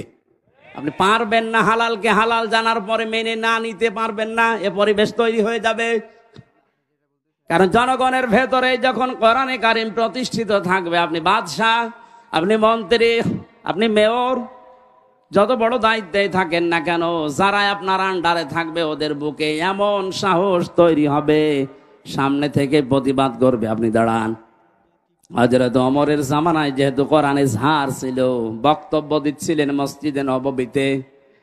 আপনি পারবেন না হালালকে হালাল জানার পরে মেনে না নিতে, পারবেন না। এ পরিবেশ তৈরি হয়ে যাবে। কারণ জনগণের ভেতরে যখন কোরআনে কারিম প্রতিষ্ঠিত থাকবে, আপনি বাদশাহ, আপনি মন্ত্রী, আপনি মেয়র, যত বড় দায়িত্বে থাকেন না কেন, যারা আপনার আন্ডারে থাকবে ওদের বুকে এমন সাহস তৈরি হবে, সামনে থেকে প্রতিবাদ করবে, আপনি দাঁড়ান। হযরত ওমরের জামানায় যেহেতু কোরআনে ঝাড় ছিল, বক্তব্য দিচ্ছিলেন মসজিদে নববীতে,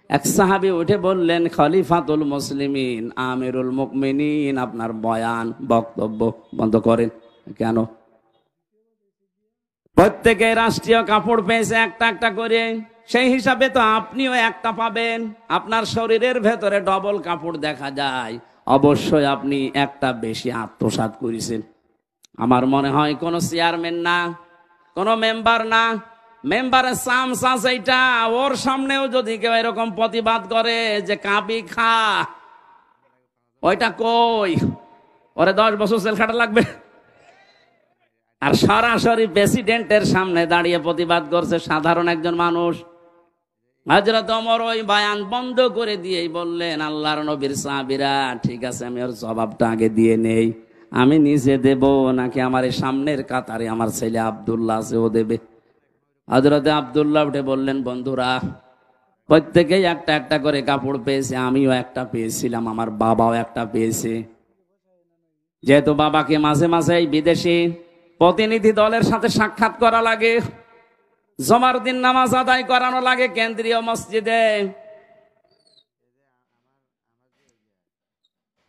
এক সাহাবী উঠে বললেন, খলিফাতুল মুসলিমিন, আমিরুল মুমিনিন, আপনার বয়ান বক্তব্য বন্ধ করেন। কেন? প্রত্যেকে রাষ্ট্রীয় কাপড় পেয়েছে একটা একটা করে, সেই হিসাবে তো আপনিও একটা পাবেন। আপনার শরীরের ভেতরে ডবল কাপড় দেখা যায়, অবশ্যই আপনি একটা বেশি আত্মসাৎ করেছেন। আমার মনে হয় কোন চেয়ারম্যান না, কোন মেম্বার না, মেম্বারের চামচাস এইটা, ওর সামনেও যদি কেউ এরকম প্রতিবাদ করে যে কাবি খা, ওইটা কই, ওরে 10 বছর জেল খাটা লাগবে। আর সরাসরি প্রেসিডেন্টের সামনে দাঁড়িয়ে প্রতিবাদ করছে সাধারণ একজন মানুষ। হযরত ওমর ওই বয়ান বন্ধ করে দিয়েই বললেন, আল্লাহর নবীর সাহাবীরা, ঠিক আছে আমি ওর জবাবটা আগে দিয়ে নেই, আমি নিজে দেব নাকি আমার সামনের কাতারে আমার ছেলে আব্দুল্লাহ আছে, ও দেবে? হযরতে আব্দুল্লাহ উঠে বললেন, বন্ধুরা, প্রত্যেকেই একটা একটা করে কাপড় পেয়েছে, আমিও একটা পেয়েছিলাম, আমার বাবাও একটা পেয়েছে। যেহেতু বাবাকে মাঝে মাঝে এই বিদেশি প্রতিনিধি দলের সাথে সাক্ষাৎ করা লাগে, জমার দিন নামাজ আদায় করানো লাগে কেন্দ্রীয় মসজিদে,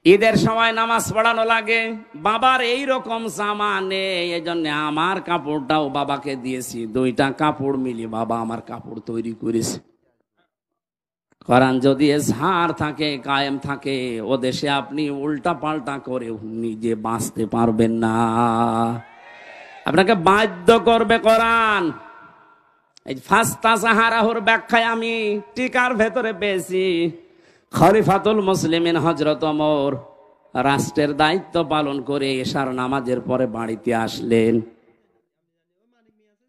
ঈদের সময় নামাজ পড়ানো লাগে, বাবার এই রকম জামা নেই, এই জন্য আমার কাপড়টাও বাবাকে দিয়েছি, 2টা কাপড় মিলিয়ে বাবা আমার কাপড় তৈরি করেছে। কোরআন যদি ঝাড় থাকে, কায়েম থাকে, ও দেশে আপনি উল্টা পাল্টা করে নিজে বাঁচতে পারবেন না, আপনাকে বাধ্য করবে কোরআন। এই ফাস্তা সাহারাহুর ব্যাখ্যায় আমি টিকার ভেতরে পেয়েছি, খলিফাতুল মুসলিমিন হযরত ওমর রাষ্ট্রের দায়িত্ব পালন করে এশার নামাজের পরে বাড়িতে আসলেন,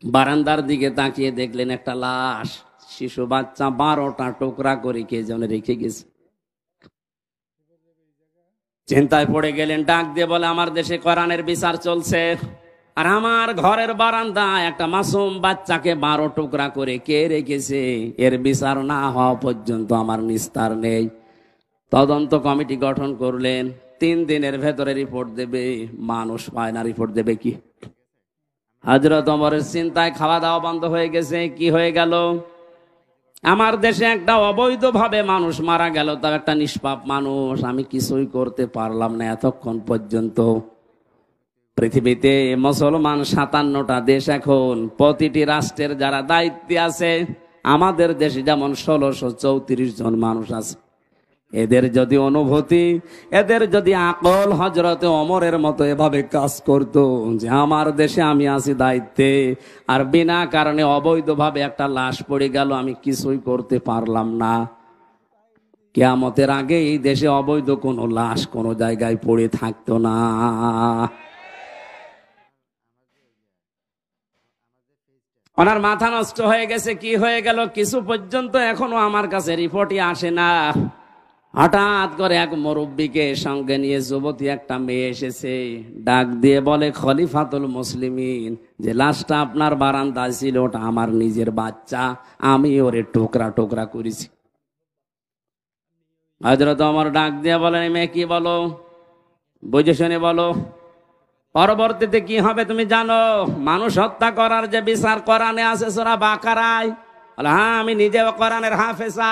বারান্দার দিকে তাকিয়ে দেখলেন একটা লাশ, শিশু বাচ্চা, 12টা টুকরা করে কে যেন রেখে গেছে। চিন্তায় পড়ে গেলেন, ডাক দিয়ে বলে, আমার দেশে কোরআনের বিচার চলছে, আর আমার ঘরের বারান্দায় একটা মাসুম বাচ্চাকে 12 টুকরা করে কে রেখেছে, এর বিচার না হওয়া পর্যন্ত আমার নিস্তার নেই। তদন্ত কমিটি গঠন করলেন, 3 দিনের ভেতরে রিপোর্ট দেবে। মানুষ পায় না, রিপোর্ট দেবে কি? হযরত ওমরের চিন্তায় খাওয়া দাওয়া বন্ধ হয়ে গেছে। কি হয়ে গেল? আমার দেশে একটা অবৈধভাবে মানুষ মারা গেল, তাও একটা নিষ্পাপ মানুষ, আমি কিছুই করতে পারলাম না এতক্ষণ পর্যন্ত। পৃথিবীতে মুসলমান 57টা দেশ, এখন প্রতিটি রাষ্ট্রের যারা দায়িত্বে আছে, আমাদের দেশে যেমন 1634 জন মানুষ আছে, এদের যদি অনুভূতি, এদের যদি আকল হযরতে ওমরের মতো এভাবে কাজ করত যে আমার দেশে আমি আছি দায়িত্বে, আর বিনা কারণে অবৈধভাবে একটা লাশ পড়ে গেল, আমি কিছুই করতে পারলাম না, কিয়ামতের আগে এই দেশে অবৈধ কোনো লাশ কোনো জায়গায় পড়ে থাকতো না। ওনার মাথা নষ্ট হয়ে গেছে। কি হয়ে গেল? কিছু পর্যন্ত এখনো আমার কাছে রিপোর্টই আসে না। হঠাৎ করে এক মুরব্বীকে সঙ্গে নিয়ে যুবতী একটা মেয়ে এসেছে, ডাক দিয়ে বলে, খলিফাতুল মুসলিমিন, যে লাশটা আপনার বারান্দায় ছিল ওটা আমার নিজের বাচ্চা, আমি ওরে টুকরা টুকরা করেছি। হযরত ওমর ডাক দিয়ে বলেন, মেয়ে কি বলো, বুঝে শুনে বলো। পরবর্তীতে কি হবে তুমি জানো? মানুষ হত্যা করার যে বিচার কোরআনে আছে সূরা বাকারায়। হ্যাঁ, আমি নিজেও কোরআনের হাফেজা,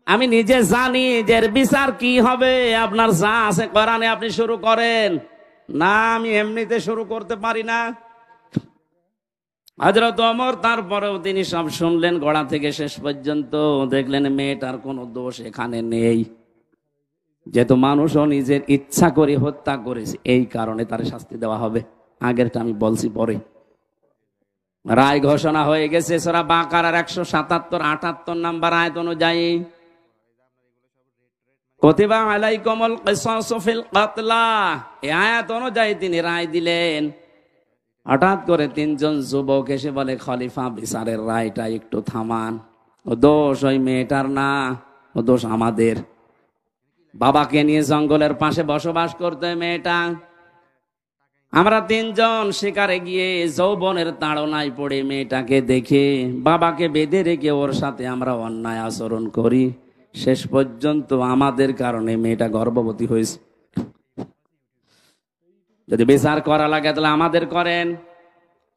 আমি নিজে জানি যে এর বিচার কি হবে। আপনার যা আছে কোরআনে আপনি শুরু করেন না, আমি এমনিতে শুরু করতে পারি না। হযরত ওমর তারপরেও তিনি সব শুনলেন গোড়া থেকে শেষ পর্যন্ত, দেখলেন মেয়েটার কোনো দোষ এখানে নেই, যেহেতু মানুষও নিজের ইচ্ছা করে হত্যা করেছে, এই কারণে তার শাস্তি দেওয়া হবে। আগেরটা আমি বলছি পরে। রায় ঘোষণা হয়ে গেছে সূরা বাকারার 177-78 নাম্বার আয়াত অনুযায়ী, কুতিবা আলাইকুমুল কিসাসু ফিল কাতলা। এই আয়াত অনুযায়ী তিনি রায় দিলেন। হঠাৎ করে তিনজন যুবক এসে বলে, খলিফা বিচারের রায়টা একটু থামান, ও দোষ ওই মেয়েটার না, ও দোষ আমাদের। বাবাকে নিয়ে জঙ্গলের পাশে বসবাস করতে মেয়েটা, আমরা তিনজন শিকারে গিয়ে যৌবনের তাড়নায় পড়ে মেয়েটাকে দেখে বাবাকে বেঁধে রেখে ওর সাথে আমরা অন্যায় আচরণ করি, শেষ পর্যন্ত আমাদের কারণে মেয়েটা গর্ভবতী হয়েছে। যদি বিচার করা লাগে তাহলে আমাদের করেন।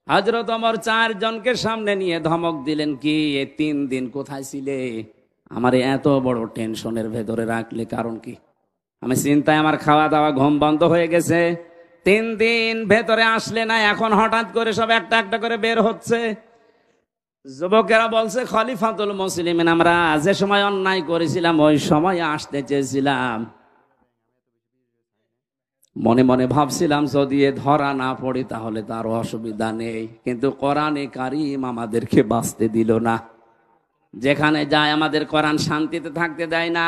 হযরত ওমর 4 জনকে সামনে নিয়ে ধমক দিলেন, কি 3 দিন কোথায় ছিলে? আমার এত বড় টেনশনের ভেতরে রাখলে কারণ কি? আমি চিন্তায় আমার খাওয়া দাওয়া ঘুম বন্ধ হয়ে গেছে। 3 দিন ভেতরে আসলে না, এখন হঠাৎ করে সব একটা একটা করে বের হচ্ছে। যুবকেরা বলছে, খলিফাতুল মুসলিমিন, আমরা যে সময় অন্যায় করেছিলাম ওই সময় আসতে চেয়েছিলাম। মনে মনে ভাবছিলাম যদি ধরা না পড়ি তাহলে তার অসুবিধা নেই, কিন্তু কোরআনে কারীম আমাদেরকে বাঁচতে দিল না। যেখানে যায় আমাদের কোরআন শান্তিতে থাকতে দেয় না,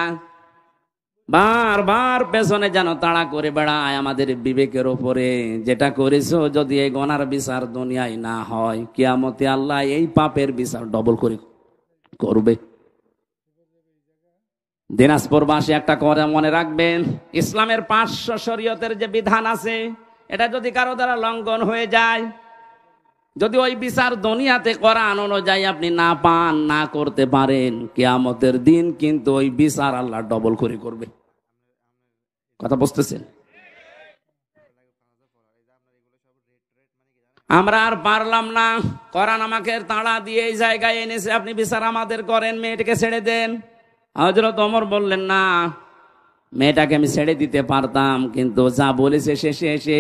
বারবার পেছনে যেন তাড়া করে বেড়ায় আমাদের বিবেকের উপরে। যেটা করেছো যদি এই গুনার বিচার দুনিয়ায় না হয়, কিয়ামতে আল্লাহ এই পাপের বিচার ডবল করে করবে। দিনাজপুরবাসী একটা কথা মনে রাখবেন, ইসলামের 500 শরীয়তের যে বিধান আছে, এটা যদি কারো দ্বারা লঙ্ঘন হয়ে যায়, যদি ওই বিচার দুনিয়াতে কোরআন অনুযায়ী আপনি না পান, না করতে পারেন, কিয়ামতের দিন কিন্তু ওই বিচার আল্লাহ ডবল করে করবে। কথা বুঝতেছেন? আমরা আর পারলাম না, কোরআন আমাকে তাড়া দিয়ে এই জায়গায় এনেছে, আপনি বিচার আমাদের করেন, মেয়েটাকে ছেড়ে দেন। হযরত ওমর বললেন, না, মেয়েটাকে আমি ছেড়ে দিতে পারতাম, কিন্তু যা বলেছে শেষে এসে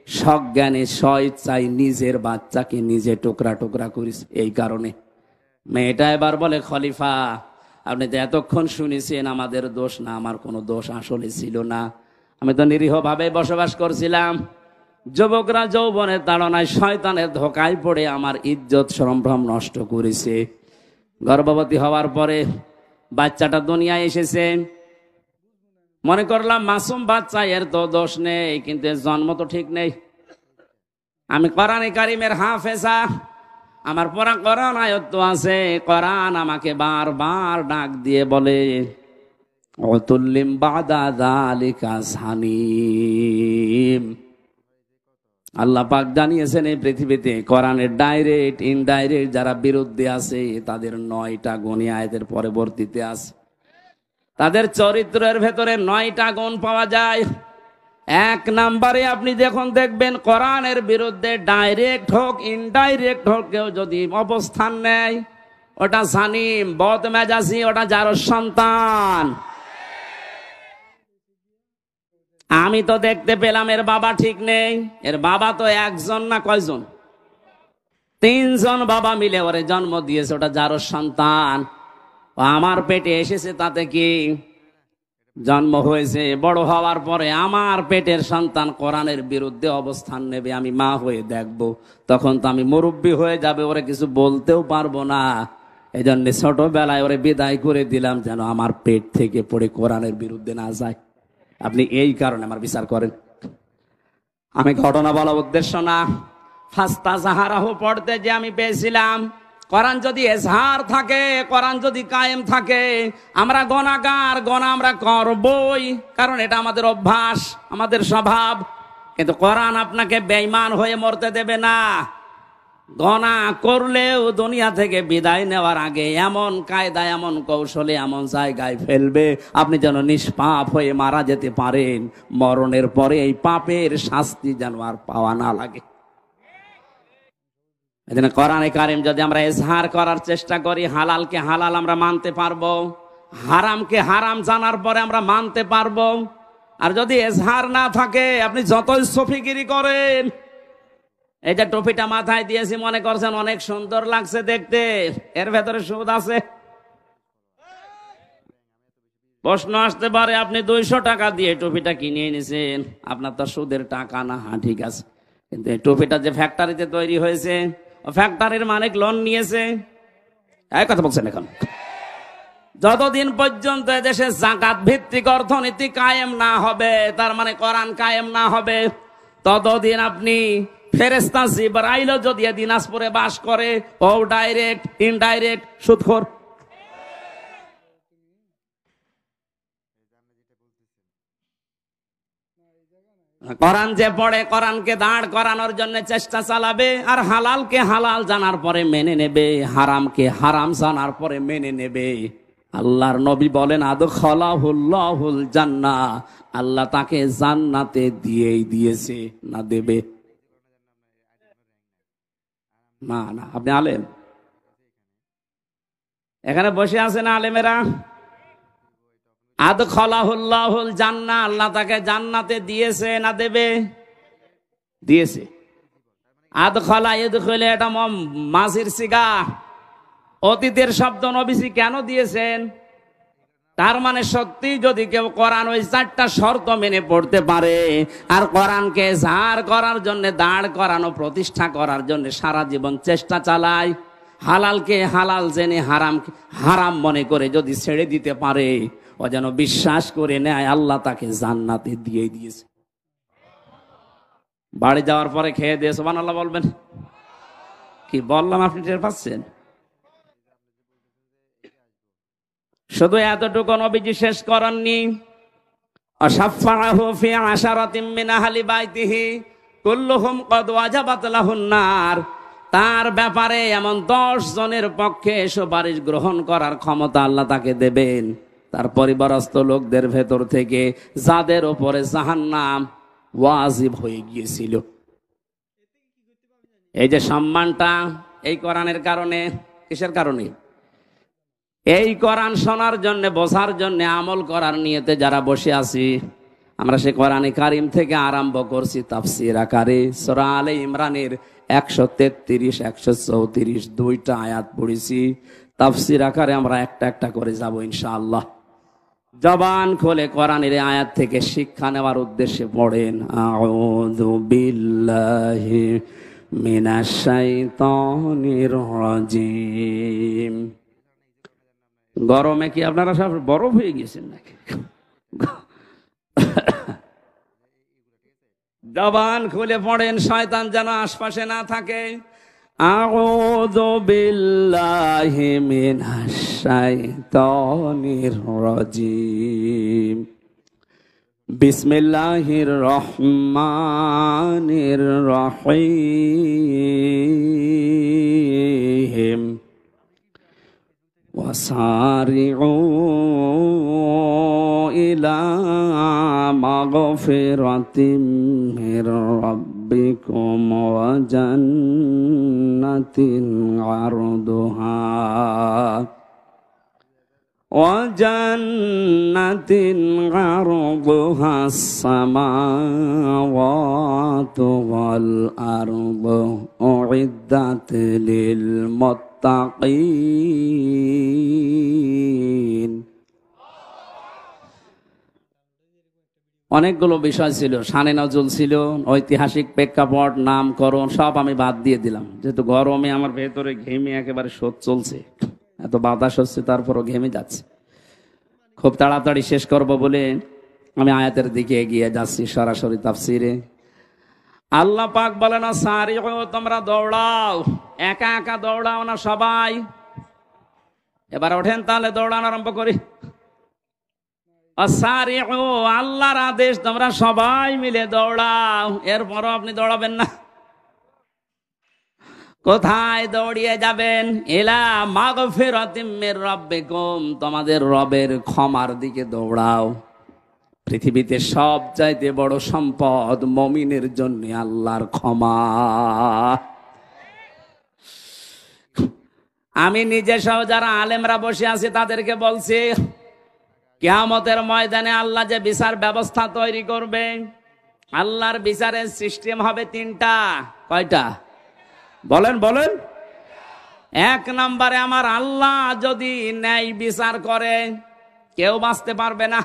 সজ্ঞানে স্বইচ্ছায় নিজের বাচ্চাকে নিজে টুকরা টুকরা করিস, এই কারণে। মেয়েটা এবার বলে, খলিফা আপনি তো এতক্ষণ শুনেছেন আমাদের দোষ না, আমার কোনো দোষ আসলে ছিল না, আমি তো নিরীহভাবে বসবাস করছিলাম। যুবকরা যৌবনের তাড়নায় শয়তানের ধোকায় পড়ে আমার ইজ্জত সম্ভ্রম নষ্ট করেছে। গর্ভবতী হওয়ার পরে বাচ্চাটা দুনিয়ায় এসেছে, মনে করলাম মাসুম বাচ্চা, এর তো দোষ নেই, কিন্তু এর জন্ম তো ঠিক নেই। আমি কোরআনে কারীমের হাফেজা, আমার পড়া কোরআন আয়াত আছে। কোরআন আমাকে বারবার ডাক দিয়ে বলে, উতুল্লিম বাদা যালিকা সানিম। আল্লাহ পাক জানিয়েছেন এই পৃথিবীতে কোরআনের ডাইরেক্ট ইনডাইরেক্ট যারা বিরুদ্ধে আছে তাদের 9টা গুণ আয়াতের পরবর্তীতে আছে। তাদের চরিত্রের ভেতরে 9টা গুণ পাওয়া যায়। 1 নম্বরে আপনি যখন দেখবেন কোরআনের বিরুদ্ধে ডাইরেক্ট হোক ইনডাইরেক্ট হোক কেউ যদি অবস্থান নেয়, ওটা সানিম, বদমেজাজি, ওটা যার সন্তান। আমি তো দেখতে পেলাম এর বাবা ঠিক নেই, এর বাবা তো একজন না কয়জন, 3 জন বাবা মিলে ওরে জন্ম দিয়েছে, ওটা যার সন্তান। আমার পেটে এসেছে তাতে কি, জন্ম হয়েছে, বড় হওয়ার পরে আমার পেটের সন্তান কোরআনের বিরুদ্ধে অবস্থান নেবে, আমি মা হয়ে দেখব, তখন তো আমি মুরব্বী হয়ে যাবে, ওরে কিছু বলতেও পারবো না। এই জন্য ছোটবেলায় ওরে বিদায় করে দিলাম যেন আমার পেট থেকে পড়ে কোরআনের বিরুদ্ধে না যায়। আপনি এই কারণে আমার বিচার করেন। আমি ঘটনা বলা উদ্দেশ্য না। ফাস্তা জাহারাহ পড়তে যে আমি পেয়েছিলাম, কোরআন যদি এজহার থাকে, কোরআন যদি কায়েম থাকে, আমরা গুনাহগার, গুনাহ আমরা করবই, কারণ এটা আমাদের অভ্যাস, আমাদের স্বভাব। কিন্তু কোরআন আপনাকে বেঈমান হয়ে মরতে দেবে না। গনা করলেও দুনিয়া থেকে বিদায় নেওয়ার আগে এমন কায়দা, এমন কৌশলে, এমন জায়গায় ফেলবে আপনি যেন নিষ্পাপ হয়ে মারা যেতে পারেন। মরণের পরে এই পাপের শাস্তি যেন আর পাওয়া না লাগে। এজন্য কোরআনে কারিম যদি আমরা ইজহার করার চেষ্টা করি, হালালকে হালাল আমরা মানতে পারবো, হারামকে হারাম জানার পরে আমরা মানতে পারবো। আর যদি ইজহার না থাকে, আপনি যতই সফিগিরি করেন, এই যে টুপিটা মাথায় দিয়েছি মনে করছেন অনেক সুন্দর লাগছে দেখতে, এর ভেতরে সুদ আছে। প্রশ্ন আসতে পারে, আপনি 200 টাকা দিয়ে টুপিটা কিনে এনেছেন, আপনার তো সুদের টাকা না। হ্যাঁ ঠিক আছে, কিন্তু এই টুপিটা যে ফ্যাক্টরিতে তৈরি হয়েছে, ফ্যাক্টরির মালিক লোন নিয়েছে। এই কথা বলছেন এখন। যতদিন পর্যন্ত এদেশে যাকাত ভিত্তিক অর্থনীতি কায়েম না হবে, তার মানে কোরআন কায়েম না হবে, ততদিন আপনি ফেরেশতা জিবরাইল যদি দিনাজপুরে বাস করে, ও ডাইরেক্ট ইনডাইরেক্ট সুদখোর। কোরআন যে পড়ে, কোরআনকে দাঁড় করানোর জন্য চেষ্টা চালাবে, আর হালালকে হালাল জানার পরে মেনে নেবে, হারামকে হারাম জানার পরে মেনে নেবে। আল্লাহর নবী বলেন, আদখালাহুল্লাহুল জান্নাহ, আল্লাহ তাকে জান্নাতে দিয়েই দিয়েছে, না দেবে না। না, আপনি আলেম, এখানে বসে আছেন আলেমেরা। আদখালাহুল্লাহুল জান্নাহ, আল্লাহ তাকে জান্নাতে দিয়েছে না দেবে? দিয়েছে। আদখালা ইদখালা এটা মাজির সিগা, অতীতের শব্দ। নবীজি কেন দিয়েছেন? তার মানে সত্যি যদি কেউ কোরআন ওই 4টা শর্ত মেনে পড়তে পারে, আর কোরআনকে জার করার জন্য, দাঁড় করানো, প্রতিষ্ঠা করার জন্য সারা জীবন চেষ্টা চালায়, হালালকে হালাল জেনে হারামকে হারাম মনে করে যদি ছেড়ে দিতে পারে, ও যেন বিশ্বাস করে নেয় আল্লাহ তাকে জান্নাতে দিয়ে দিয়েছে। বাড়ি যাওয়ার পরে খেয়ে দিয়ে সুবহানাল্লাহ বলবেন। কি বললাম আপনি টের পাচ্ছেন? শুধু এতটুকু নবীজি শেষ করেননি, আশাফাহু ফি আশারাতিন মিন আহলি বাইতিহি কুল্লুহুম ক্বাদ ওয়াজাবাত লাহুন নার, তার ব্যাপারে এমন 10 জনের পক্ষে সুপারিশ গ্রহণ করার ক্ষমতা আল্লাহ তাকে দেবেন, তার পরিবারস্থ লোকদের ভেতর থেকে যাদের উপরে জাহান্নাম ওয়াজিব হয়ে গিয়েছিল। এই যে সম্মানটা এই কোরআনের কারণে। কিসের কারণে? এই কোরআন শোনার জন্য, বোঝার জন্য, আমল করার নিয়তে যারা বসে আছি, আমরা সে কোরআনে কারিম থেকে আরম্ভ করছি তাফসীর আকারে সূরা আলে ইমরানের 133, 134 2টা আয়াত পড়েছি। তাফসীর আকারে আমরা একটা একটা করে যাব ইনশাআল্লাহ। জবান খুলে কোরআনের আয়াত থেকে শিক্ষা নেওয়ার উদ্দেশ্যে পড়েন, আউযু বিল্লাহি মিনাশ শাইতানির রাজিম। গরমে কি আপনারা সব বরফ হয়ে গেছেন নাকি? জবান খুলে পড়েন, শয়তান যেন আশপাশে না থাকে। আউযু বিল্লাহি মিনাশ শাইতানির রাজিম। বিসমিল্লাহির রহমানির রহিম। وسارعوا إلى مغفرة من ربكم وجنة عرضها السماوات والأرض أعدت للمتقين। অনেকগুলো বিষয় ছিল, শানে নজুল ছিল, ঐতিহাসিক প্রেক্ষাপট, নামকরণ সব আমি বাদ দিয়ে দিলাম, যেহেতু গরমে আমার ভেতরে ঘেমে একেবারে শোধ চলছে, এত বাতাস হচ্ছে তারপরও ঘেমে যাচ্ছে। খুব তাড়াতাড়ি শেষ করব বলে আমি আয়াতের দিকে এগিয়ে যাচ্ছি সরাসরি তাফসিরে। আল্লাহ পাক বলেন, সারিউ, তোমরা দৌড়াও। একা একা দৌড়াও না, সবাই। এবার ওঠেন তাহলে দৌড়ানো আরম্ভ করি। সারিউ, আল্লাহর আদেশ, তোমরা সবাই মিলে দৌড়াও। এরপরও আপনি দৌড়াবেন না। কোথায় দৌড়িয়ে যাবেন? ইলা মাগফিরাতিম মির রাব্বিকুম, তোমাদের রবের ক্ষমার দিকে দৌড়াও। পৃথিবীতে সব চাইতে বড় সম্পদ মুমিনের জন্য আল্লাহর ক্ষমা। আমি নিজে সহ যারা আলেমরা বসে আছে তাদেরকে বলছি, কিয়ামতের ময়দানে আল্লাহ যে বিচার ব্যবস্থা তৈরি করবে, আল্লাহর বিচারের সিস্টেম হবে তিনটা। কয়টা? বলেন বলেন। এক নম্বরে, আমার আল্লাহ যদি ন্যায় বিচার করে কেউ বাঁচতে পারবে না।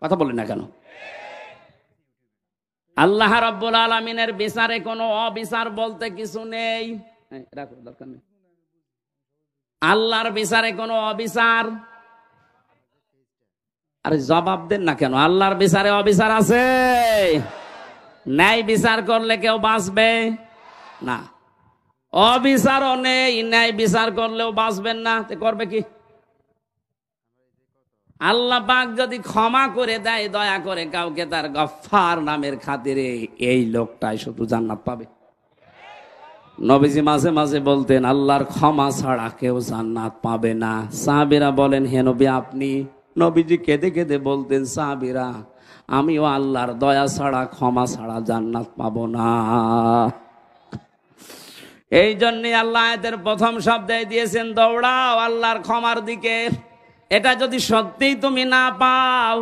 কথা বলি না কেন? আল্লাহ রাব্বুল আলামিনের বিচারে কোনো অবিচার বলতে কিছু নেই। দরকার নেই। আল্লাহর বিচারে কোনো অবিচার, আরে জবাব দেন না কেন? আল্লাহর বিচারে অবিচার আছে? ন্যায় বিচার করলে কেউ বাঁচবে না। অবিচারও নেই, ন্যায় বিচার করলেও বাঁচবেন না। করবে কি? আল্লাহ পাক যদি ক্ষমা করে দেয় দয়া করে কাউকে, তার গফফার নামের খাতিরে, এই লোকটাই শুধু জান্নাত পাবে। নবীজি মাঝে মাঝে বলতেন, আল্লাহর ক্ষমা ছাড়া কেউ জান্নাত পাবে না। সাহাবীরা বলেন, হে নবী আপনি? নবীজি কেঁদে কেঁদে বলতেন, সাহাবীরা আমিও আল্লাহর দয়া ছাড়া, ক্ষমা ছাড়া জান্নাত পাবো না। এই জন্যই আল্লাহ আয়াতের প্রথম শব্দে দিয়েছেন, দৌড়াও আল্লাহর ক্ষমার দিকে। এটা যদি সত্যিই তুমি না পাও,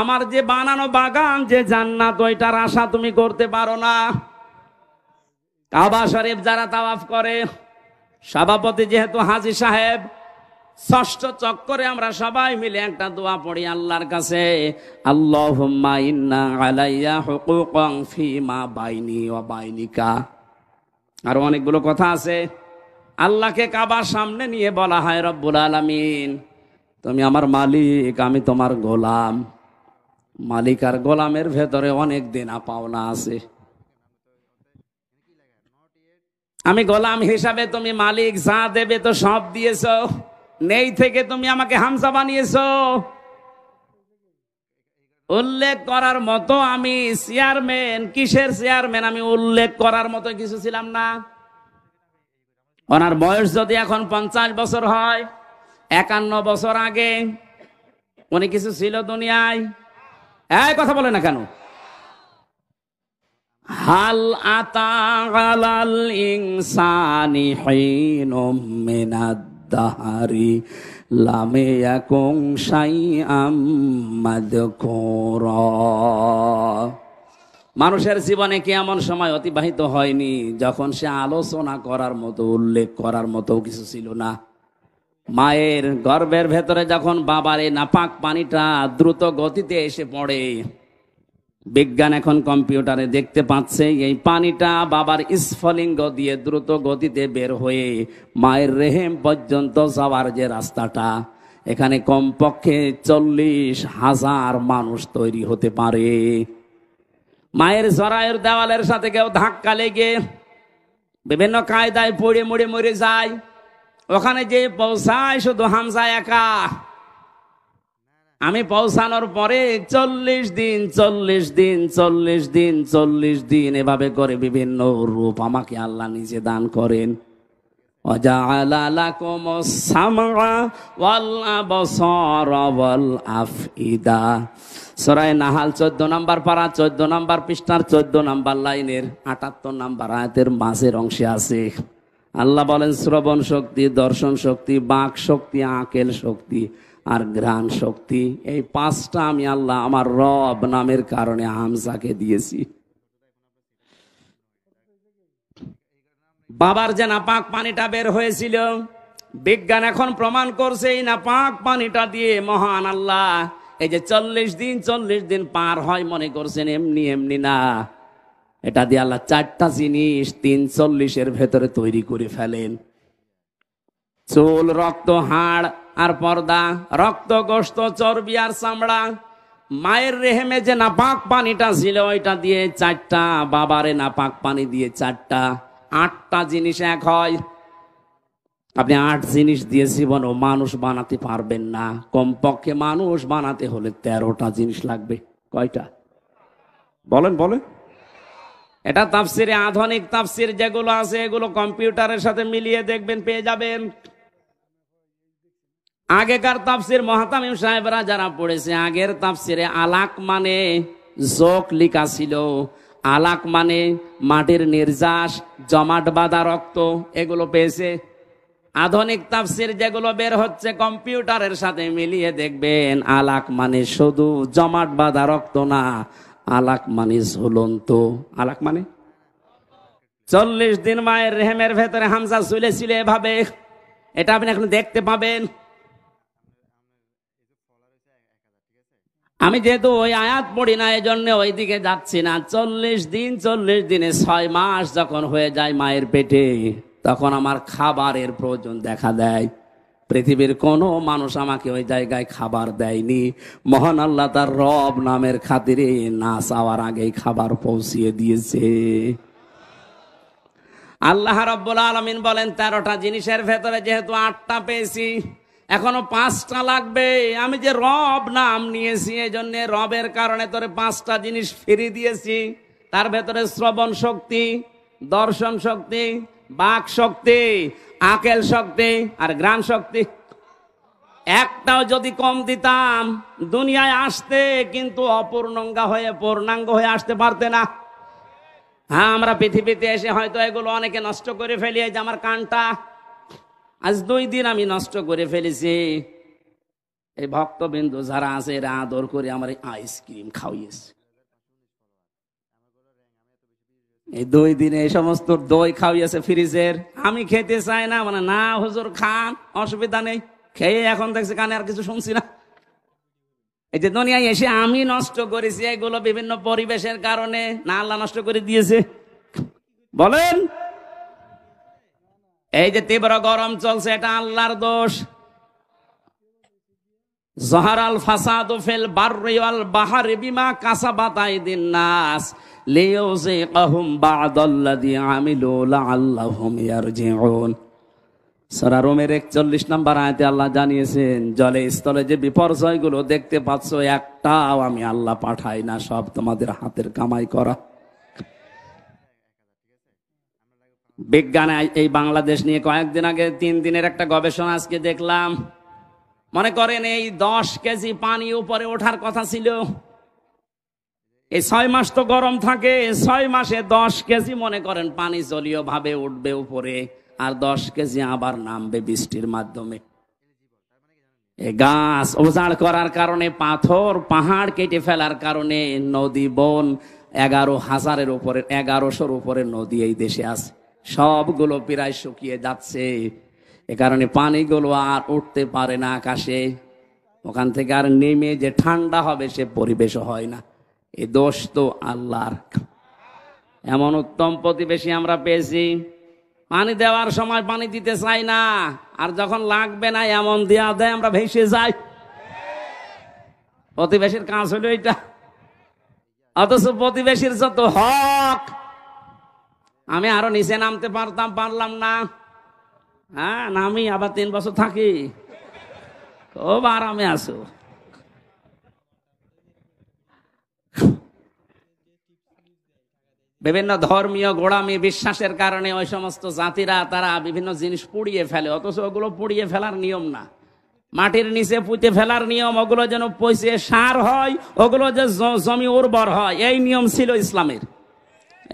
আমার যে বানানো বাগান, যে জান্নাত, ওইটার আশা তুমি করতে পারো না। কাবা শরীফ যারা তাওয়াফ করে, সভাপতি যেহেতু হাজী সাহেব, ষষ্ঠ চক্করে আমরা সবাই মিলে একটা দোয়া পড়ি আল্লাহর কাছে, আল্লাহুম্মা ইন্না আলাইয়া হুকুকান ফিমা বাইনি ওয়া বাইনিকা। আর অনেকগুলো কথা আছে। আল্লাহকে কাবার সামনে নিয়ে বলা হয়, রব্বুল আলামিন তুমি আমার মালিক, আমি তোমার গোলাম। মালিক আর গোলামের ভেতরে অনেক দেনা পাওনা আছে। আমি গোলাম হিসাবে, তুমি মালিক, যা দেবে তো সব দিয়েছো, নেই থেকে তুমি আমাকে হামজা বানিয়েছো। উল্লেখ করার মতো আমি চেয়ারম্যান, কিসের চেয়ারম্যান? আমি উল্লেখ করার মতো কিছু ছিলাম না। ওনার বয়স যদি এখন 50 বছর হয়, 51 বছর আগে উনি কিছু ছিল দুনিয়ায়? এই কথা বলে না কেন? হাল আতা আলাল ইনসানি হিনুম মিনাদ দাহরি লাম ইয়াকুন শাইআম মাযকুরা। মানুষের জীবনে কি এমন সময় অতিবাহিত হয়নি যখন সে আলোচনা করার মতো, উল্লেখ করার মতো কিছু ছিল না? মায়ের গর্ভের ভেতরে যখন বাবার এই নাপাক পানিটা দ্রুত গতিতে এসে পড়ে, বিজ্ঞান এখন কম্পিউটারে দেখতে পাচ্ছে এই পানিটা বাবার স্ফলিঙ্গ দিয়ে দ্রুত গতিতে বের হয়ে মায়ের রেহেম পর্যন্ত যাওয়ার যে রাস্তাটা, এখানে কমপক্ষে 40,000 মানুষ তৈরি হতে পারে। মায়ের জরায়ুর দেওয়ালের সাথে কেউ ধাক্কা লেগে বিভিন্ন কায়দায় পড়ে মরে মরে যায়। ওখানে যে পৌঁছায় শুধু হামজা একা। আমি পৌঁছানোর পরে 40 দিন 40 দিন 40 দিন 40 দিন এভাবে করে বিভিন্ন রূপ আমাকে আল্লাহ নিজে দান করেন। ওয়াজআলা লাকুমুস সামআ ওয়াল আবসারা ওয়াল আফইদা। সূরা নাহাল 14 নম্বর পারা, 14 নম্বর পৃষ্ঠার 14 নম্বর লাইনের 78 নম্বর আয়াতের মাঝের অংশে আছে। আল্লাহ বলেন, শ্রবণ শক্তি, দর্শন শক্তি, বাক শক্তি, আকেল শক্তি আর ঘ্রাণ শক্তি, এই 5টা আমি আল্লাহ আমার রব নামের কারণে হামজাকে দিয়েছি। বাবার যে নাপাক পানিটা বের হয়েছিল, বিজ্ঞান এখন প্রমাণ করছে এই নাপাক পানিটা দিয়ে মহান আল্লাহ এই যে 40 দিন পার হয় মনে করছেন এমনি এমনি না। এটা দিয়ে আল্লাহ 4টা জিনিস 340-এর ভেতরে তৈরি করে ফেলেন। চুল, রক্ত, হাড় আর পর্দা, রক্ত, গোশত, চর্বি আর চামড়া। মায়ের রেহেমে যে নাপাক পানিটা ছিল ওইটা দিয়ে 4টা, বাবারে নাপাক পানি দিয়ে 4টা, 8টা জিনিস এক হয়। আপনি 8 জিনিস দিয়ে জীবনও মানুষ বানাতে পারবেন না। কমপক্ষে মানুষ বানাতে হলে 13টা জিনিস লাগবে। কয়টা? বলেন বলেন। এটা তাফসিরে আধুনিক তাফসির যেগুলো আছে এগুলো কম্পিউটারের সাথে মিলিয়ে দেখবেন, পেয়ে যাবেন। আগেকার তাফসির মুহতামিম সাহেবরা যারা পড়েছে, আগের তাফসিরে আলাক মানে যোগ লিখা ছিল। আলাক মানে মাটির নির্যাস, জমাট বাঁধা রক্ত, এগুলো পেয়েছে। আধুনিক তাফসির যেগুলো বের হচ্ছে কম্পিউটারের সাথে মিলিয়ে দেখবেন, আলাক মানে শুধু জমাট বাঁধা রক্ত না, আলাক মানে ঝুলন্ত। আলাক মানে 40 দিন মায়ের রেহেমের ভেতরে হামজা ঝুলেছিল এভাবে, এটা আপনি এখন দেখতে পাবেন। আমি যেহেতু ওই আয়াত পড়ি না, এই জন্য ওই দিকে যাচ্ছি না। 40 দিনে 6 মাস যখন হয়ে যায় মায়ের পেটে, তখন আমার খাবারের প্রয়োজন দেখা দেয়। পৃথিবীর কোনো মানুষ আমাকে ওই জায়গায় খাবার দেয়নি। মহান আল্লাহ তার রব নামের খাতিরে না চাওয়ার আগেই খাবার পৌঁছিয়ে দিয়েছে। আল্লাহ রাব্বুল আলামিন বলেন 13টা জিনিসের ভেতরে যেহেতু 8টা পেয়েছি, এখনো 5টা লাগবে। আমি যে রব নাম নিয়েছি, এই জন্য রবের কারণে তোরে 5টা জিনিস ফিরিয়ে দিয়েছি। তার ভেতরে শ্রবণ শক্তি, দর্শন শক্তি, বাক শক্তি, আকেল শক্তি আর ঘ্রাণ শক্তি। একটাও যদি কম দিতাম, দুনিয়ায় আসতে কিন্তু অপূর্ণাঙ্গ হয়ে পূর্ণাঙ্গ হয়ে আসতে পারতে না। হ্যাঁ, আমরা পৃথিবীতে এসে হয়তো এগুলো অনেকে নষ্ট করে ফেলি। এই যে আমার কানটা আজ 2 দিন আমি নষ্ট করে ফেলেছি। এই ভক্তবিন্দু যারা আছে এরা আদর করে আমার আইসক্রিম খাওয়িয়েছে। এই 2 দিনে এই সমস্ত দই খাওয়িয়েছে ফ্রিজের। আমি খেতে চাই না, মানে না হুজুর খান, অসুবিধা নেই। খেয়ে এখন দেখছি কানে আর কিছু শুনছি না। এই যে দুনিয়ায় এসে আমি নষ্ট করেছি এগুলো বিভিন্ন পরিবেশের কারণে, না আল্লাহ নষ্ট করে দিয়েছে? বলেন। এই যে তীব্র গরম চলছে, এটা আল্লাহর দোষ। যাহারাল ফাসাদু ফিল বাররি ওয়াল বাহরি বিমা কাসাবাত আইদিন নাস লিইউযিকাহুম বা'দাল্লাযী আমিলু লাআল্লাহুম ইয়ারজিউন। সূরা রোমের 41 নম্বর আয়াতে আল্লাহ জানিয়েছেন, জলে স্থলে যে বিপর্যয়গুলো দেখতে পাচ্ছ, একটাও আমি আল্লাহ পাঠাই না, সব তোমাদের হাতের কামাই করা। বিজ্ঞানে এই বাংলাদেশ নিয়ে কয়েকদিন আগে 3 দিনের একটা গবেষণা আজকে দেখলাম। মনে করেন এই 10 কেজি পানি উপরে ওঠার কথা ছিল। এই 6 মাস তো গরম থাকে, 6 মাসে 10 কেজি মনে করেন পানি জলীয় ভাবে উঠবে উপরে, আর 10 কেজি আবার নামবে বৃষ্টির মাধ্যমে। এই গাছ উজাড় করার কারণে, পাথর পাহাড় কেটে ফেলার কারণে নদী বন 11,000-এর উপরে, 1100-র উপরে নদী এই দেশে আছে, সবগুলো প্রায় শুকিয়ে যাচ্ছে। এ কারণে পানিগুলো আর উঠতে পারে না আকাশে। ওখান থেকে আর নেমে যে ঠান্ডা হবে সে পরিবেশও হয় না। এই দোষ তো আল্লাহর। এমন উত্তম প্রতিবেশী আমরা পেয়েছি, পানি দেওয়ার সময় পানি দিতে চাই না, আর যখন লাগবে না এমন দেয়া দেয় আমরা ভেসে যাই। প্রতিবেশীর কাজ হলো এটা। অথচ প্রতিবেশীর যত হক, আমি আরো নিচে নামতে পারলাম না। হ্যাঁ, নামি আবার 3 বছর থাকি, খুব আরামে আছো। বিভিন্ন ধর্মীয় গোড়ামি বিশ্বাসের কারণে ওই সমস্ত জাতিরা তারা বিভিন্ন জিনিস পুড়িয়ে ফেলে, অথচ ওগুলো পুড়িয়ে ফেলার নিয়ম না, মাটির নিচে পুঁতে ফেলার নিয়ম। ওগুলো যেন পচে সার হয়, ওগুলো যে জমি উর্বর হয়, এই নিয়ম ছিল ইসলামের।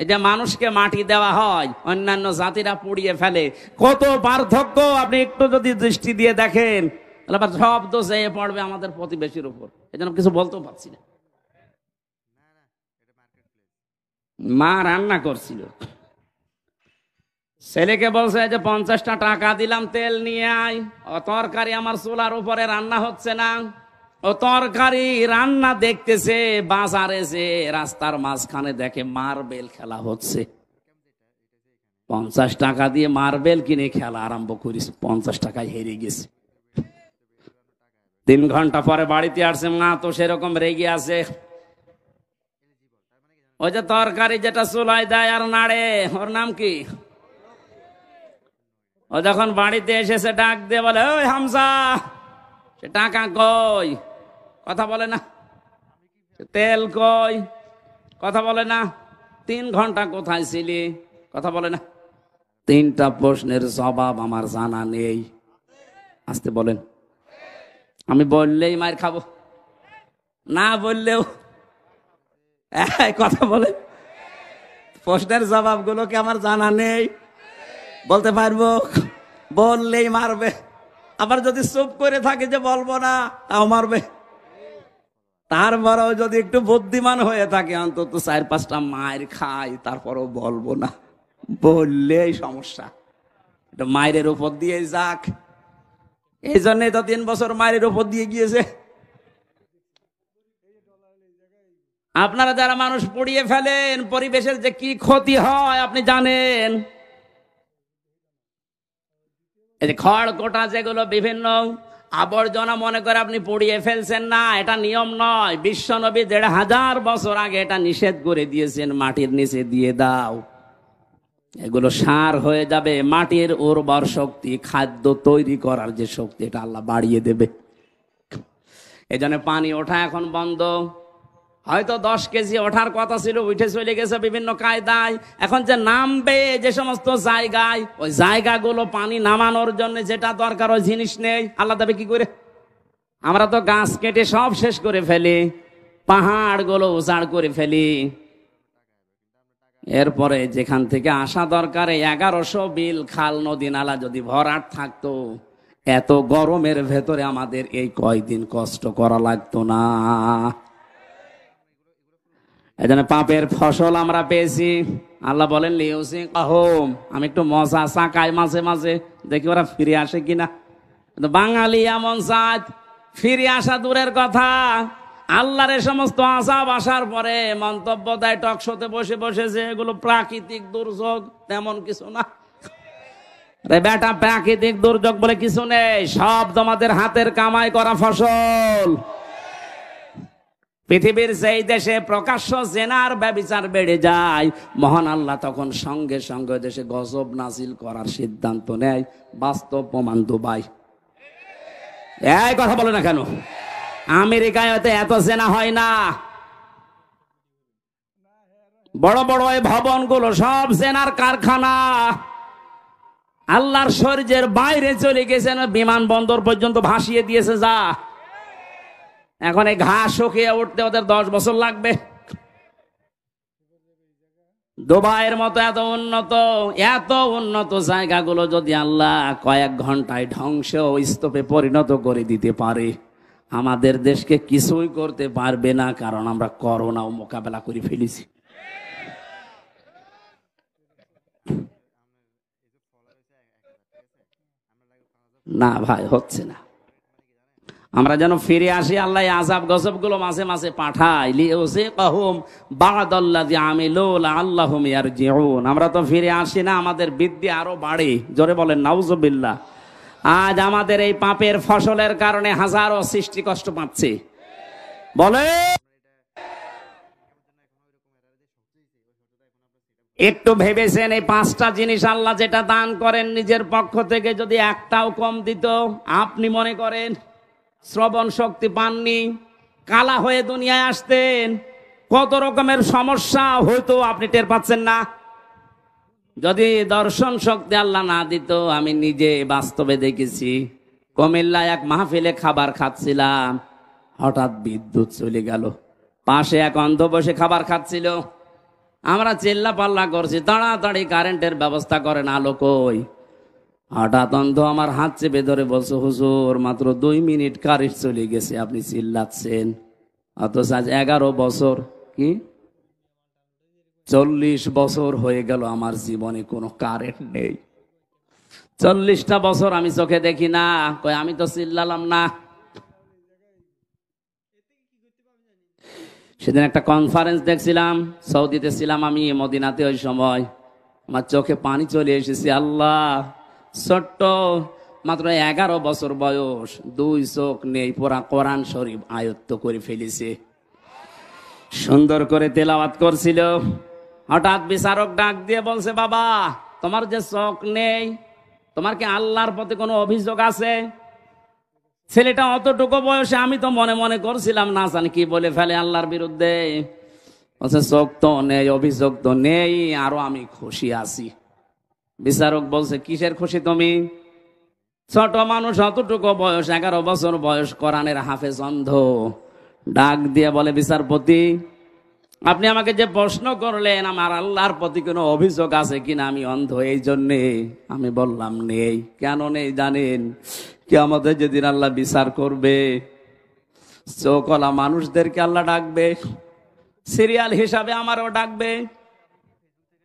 এই যে মানুষকে মাটি দেওয়া হয়, অন্যান্য জাতিরা পুড়িয়ে ফেলে। কত পার্থক্য আপনি একটু যদি দৃষ্টি দিয়ে দেখেন, সব দোষ যেয়ে পড়বে আমাদের প্রতিবেশীর উপর। এই জন্য কিছু বলতেও পারছি না। মা রান্না করছিল, ছেলেকে বলছে যে 50টা টাকা দিলাম তেল নিয়ে আয়। ও তরকারি আমার চুলার উপরে রান্না হচ্ছে না, ও তরকারি রান্না দেখতেছে বাজারে, যে রাস্তার মাঝখানে দেখে মার্বেল খেলা হচ্ছে। 50 টাকা দিয়ে মার্বেল কিনে খেলা আরম্ভ করিস, 50 টাকায় হেরে গেছে। 3 ঘন্টা পরে বাড়িতে আসছে, মা তো সেরকম রেগে আছে। ওই যে তরকারি যেটা চুলায় দেয় আর নাড়ে, ওর নাম কি? ও যখন বাড়িতে এসেছে ডাক দিয়ে বলে, ওই হামজা, সে টাকা কই? কথা বলে না। তেল কই? কথা বলে না। 3 ঘন্টা কোথায় ছিলি? কথা বলে না। 3টা প্রশ্নের জবাব আমার জানা নেই। আসতে বলেন। আমি বললেই মার খাবো, না বললেও কথা বলে। প্রশ্নের জবাবগুলো কি আমার জানা নেই? বলতে পারবো, বললেই মারবে। আবার যদি চুপ করে থাকে যে বলবো না, তাও মারবে। তারপরেও যদি একটু বুদ্ধিমান হয়ে থাকে, অন্তত 4-5টা মায়ের খাই, তারপরও বলবো না। বললেই সমস্যা। এটা মায়ের উপর দিয়ে যাক। এই জন্যই তো 3 বছর মায়ের উপর দিয়ে গিয়েছে। আপনারা যারা মানুষ পুড়িয়ে ফেলেন, পরিবেশের যে কি ক্ষতি হয় আপনি জানেন। এই যে খড়কোটা যেগুলো বিভিন্ন আবর্জনা মনে করে আপনি পুড়িয়ে ফেলছেন, না, এটা নিয়ম নয়। বিশ্বনবী 1500 বছর আগে এটা নিষেধ করে দিয়েছেন, মাটির নিচে দিয়ে দাও। এগুলো সার হয়ে যাবে। মাটির উর্বর শক্তি, খাদ্য তৈরি করার যে শক্তি, এটা আল্লাহ বাড়িয়ে দেবে। এজন্য পানি ওঠা এখন বন্ধ। হয়তো 10 কেজি ওঠার কথা ছিল, উঠে চলে গেছে বিভিন্ন কায়দায়। এখন যে নামবে যে সমস্ত জায়গায়, ওই জায়গাগুলো পানি নামানোর জন্য যেটা দরকার ওই জিনিস নেই। আল্লাহ দেবে কি করে? আমরা তো গাছ কেটে সব শেষ করে ফেলি, পাহাড়গুলো উজাড় করে ফেলি। এরপরে যেখান থেকে আসা দরকার 1100 বিল, খাল, নদী, নালা যদি ভরাট থাকতো, এত গরমের ভেতরে আমাদের এই কয়দিন কষ্ট করা লাগতো না। এজন্য পাপের ফসল আমরা পেয়েছি। আল্লাহ বলেন লিউসিকাহুম, আমি একটু মজা চাকাই মাঝে মাঝে, দেখি ওরা ফিরে আসে কিনা। কিন্তু বাঙালি এমন জাত, ফিরে আসা দূরের কথা, আল্লাহর সমস্ত আযাব আসার পরে মন্তব্য দেয় টকশোতে বসে বসে যে এগুলো প্রাকৃতিক দুর্যোগ। তেমন কিছু না রে বেটা, প্রাকৃতিক দুর্যোগ বলে কিছু নেই। সব তোমাদের হাতের কামাই করা ফসল। পৃথিবীর যেই দেশে প্রকাশ্য জেনার ব্যভিচার বেড়ে যায়, মহান আল্লাহ তখন সঙ্গে সঙ্গে দেশে গজব নাজিল করার সিদ্ধান্ত নেয়। বাস্তব প্রমাণ দুবাই। এই কথা বলে না কেন? আমেরিকায় হয়তো এত জেনা হয় না। বড় বড় এই ভবনগুলো সব জেনার কারখানা। আল্লাহর শরীরের বাইরে চলে গেছেন, বিমানবন্দর পর্যন্ত ভাসিয়ে দিয়েছে। যা এখন এই ঘাস শুকিয়ে উঠতে ওদের 10 বছর লাগবে। দুবাইয়ের মতো এত উন্নত জায়গাগুলো যদি আল্লাহ কয়েক ঘন্টায় ধ্বংস স্তূপে পরিণত করে দিতে পারে, আমাদের দেশকে কিছুই করতে পারবে না, কারণ আমরা করোনাও মোকাবেলা করে ফেলেছি। না ভাই, হচ্ছে না। আমরা যেন ফিরে আসি। আল্লাহ আযাব গজব গুলো মাঝে মাঝে পাঠায়, লিউযিকাহুম বা'দাল্লাযী আমিলু লাআল্লাহুম ইয়ারজিউন। আমরা তো ফিরে আসি না, আমাদের বৃদ্ধি আরো বাড়ে। জোরে বলেন নাউযুবিল্লাহ। আজ আমাদের এই পাপের ফসলের কারণে হাজারো সৃষ্টি কষ্ট পাচ্ছে। বলে একটু ভেবেছেন, এই 5টা জিনিস আল্লাহ যেটা দান করেন নিজের পক্ষ থেকে, যদি একটাও কম দিত, আপনি মনে করেন শ্রবণ শক্তি পাননি, কালা হয়ে দুনিয়ায় আসতেন, কত রকমের সমস্যা হয়তো আপনি টের পাচ্ছেন না। যদি দর্শন শক্তি আল্লাহ না দিত, আমি নিজে বাস্তবে দেখেছি, কুমিল্লায় এক মাহফিলে খাবার খাচ্ছিলাম, হঠাৎ বিদ্যুৎ চলে গেল। পাশে এক অন্ধ বসে খাবার খাচ্ছিল। আমরা চিল্লা পাল্লা করছি, তাড়াতাড়ি কারেন্টের ব্যবস্থা করেন, আলো কই। হঠাৎ অন্ধ আমার হাত চেপে ধরে বলছে, হুজুর মাত্র 2 মিনিট কারেন্ট চলে গেছে, আপনি চিল্লাচ্ছেন। অথচ আজ 11 বছর কি 40 বছর হয়ে গেল আমার জীবনে কোনো কারেন্ট নেই। 40টা বছর আমি চোখে দেখি না। কই আমি তো চিল্লালাম না। সেদিন একটা কনফারেন্স দেখছিলাম, সৌদিতে ছিলাম আমি, মদিনাতে। ওই সময় আমার চোখে পানি চলে এসেছে। আল্লাহ, ছোট্ট মাত্র 11 বছর বয়স, 2 চোখ নেই, পুরা কোরআন শরীফ আয়ত্ত করে ফেলেছে। সুন্দর করে তেলাওয়াত করছিল। হঠাৎ বিচারক ডাক দিয়ে বলছে, বাবা তোমার যে চোখ নেই, তোমার কি আল্লাহর প্রতি কোনো অভিযোগ আছে? ছেলেটা অতটুকু বয়সে, আমি তো মনে মনে করছিলাম না জানি কি বলে ফেলে আল্লাহর বিরুদ্ধে। বলছে চোখ তো নেই, অভিযোগ তো নেই, আরো আমি খুশি আছি। বিচারক বলছে কিসের খুশি তুমি? ছোট মানুষ, অতটুকু বয়স, 11 বছর বয়স, কোরআনের হাফেজ, অন্ধ। ডাক দিয়ে বলে, বিচারপতি আপনি আমাকে যে প্রশ্ন করলেন আমার আল্লাহর প্রতি কোনো অভিযোগ আছে কিনা, আমি অন্ধ এই জন্যে আমি বললাম নেই। কেন নেই জানেন? কিয়ামতে যেদিন আল্লাহ বিচার করবে, চোখওয়ালা মানুষদেরকে আল্লাহ ডাকবে, সিরিয়াল হিসাবে আমারও ডাকবে।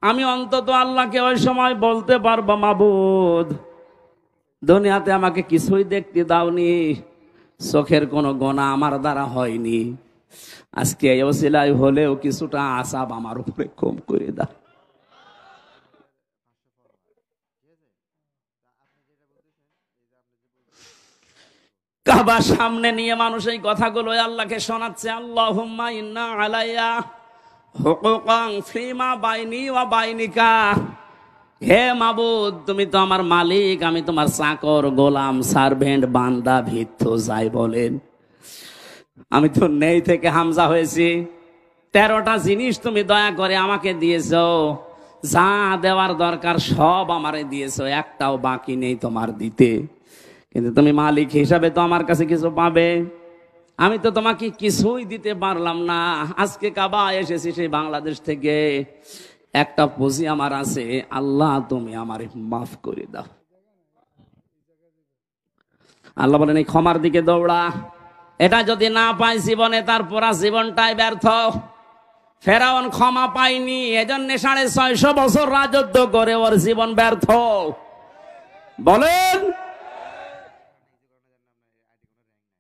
আমি অন্তত আল্লাহকে ওই সময় বলতে পারবো, মাবুদ দুনিয়াতে আমাকে কিছুই দেখতে দাওনি, চোখের কোনো গোনা আমার দ্বারা হয়নি, আজকে এই ওসিলায় হলেও কিছুটা আযাব আমার উপরে কম করে দাও। কাবা সামনে নিয়ে মানুষ এই কথাগুলো আল্লাহকে শোনাচ্ছে, আল্লাহুম্মা ইন্না আলাইয়া হুকুকান ফিমা বাইনি ওয়া বাইনিকা। হে মাবুদ, তুমি তো আমার মালিক, আমি তোমার চাকর, গোলাম, সার্ভেন্ট, বান্দা, ভিত্ত যাই বলেন। আমি তো নেই থেকে হামজা হয়েছি। 13টা জিনিস তুমি দয়া করে আমাকে দিয়েছো, যা দেওয়ার দরকার সব আমারে দিয়েছো, একটাও বাকি নেই তোমার দিতে। কিন্তু তুমি মালিক হিসাবে তো আমার কাছে কিছু পাবে। আমি তো তোমাকে কিছুই দিতে পারলাম না। আজকে কাবা এসেছি সেই বাংলাদেশ থেকে, একটা পুঁজি আমার আছে, আল্লাহ তুমি আমারে মাফ করে দাও। আল্লাহ বলেন এই ক্ষমার দিকে দৌড়া। এটা যদি না পায় জীবনে, তার পুরা জীবনটাই ব্যর্থ। ফেরাউন ক্ষমা পায়নি, এজন্য 650 বছর রাজত্ব করে ওর জীবন ব্যর্থ। বলেন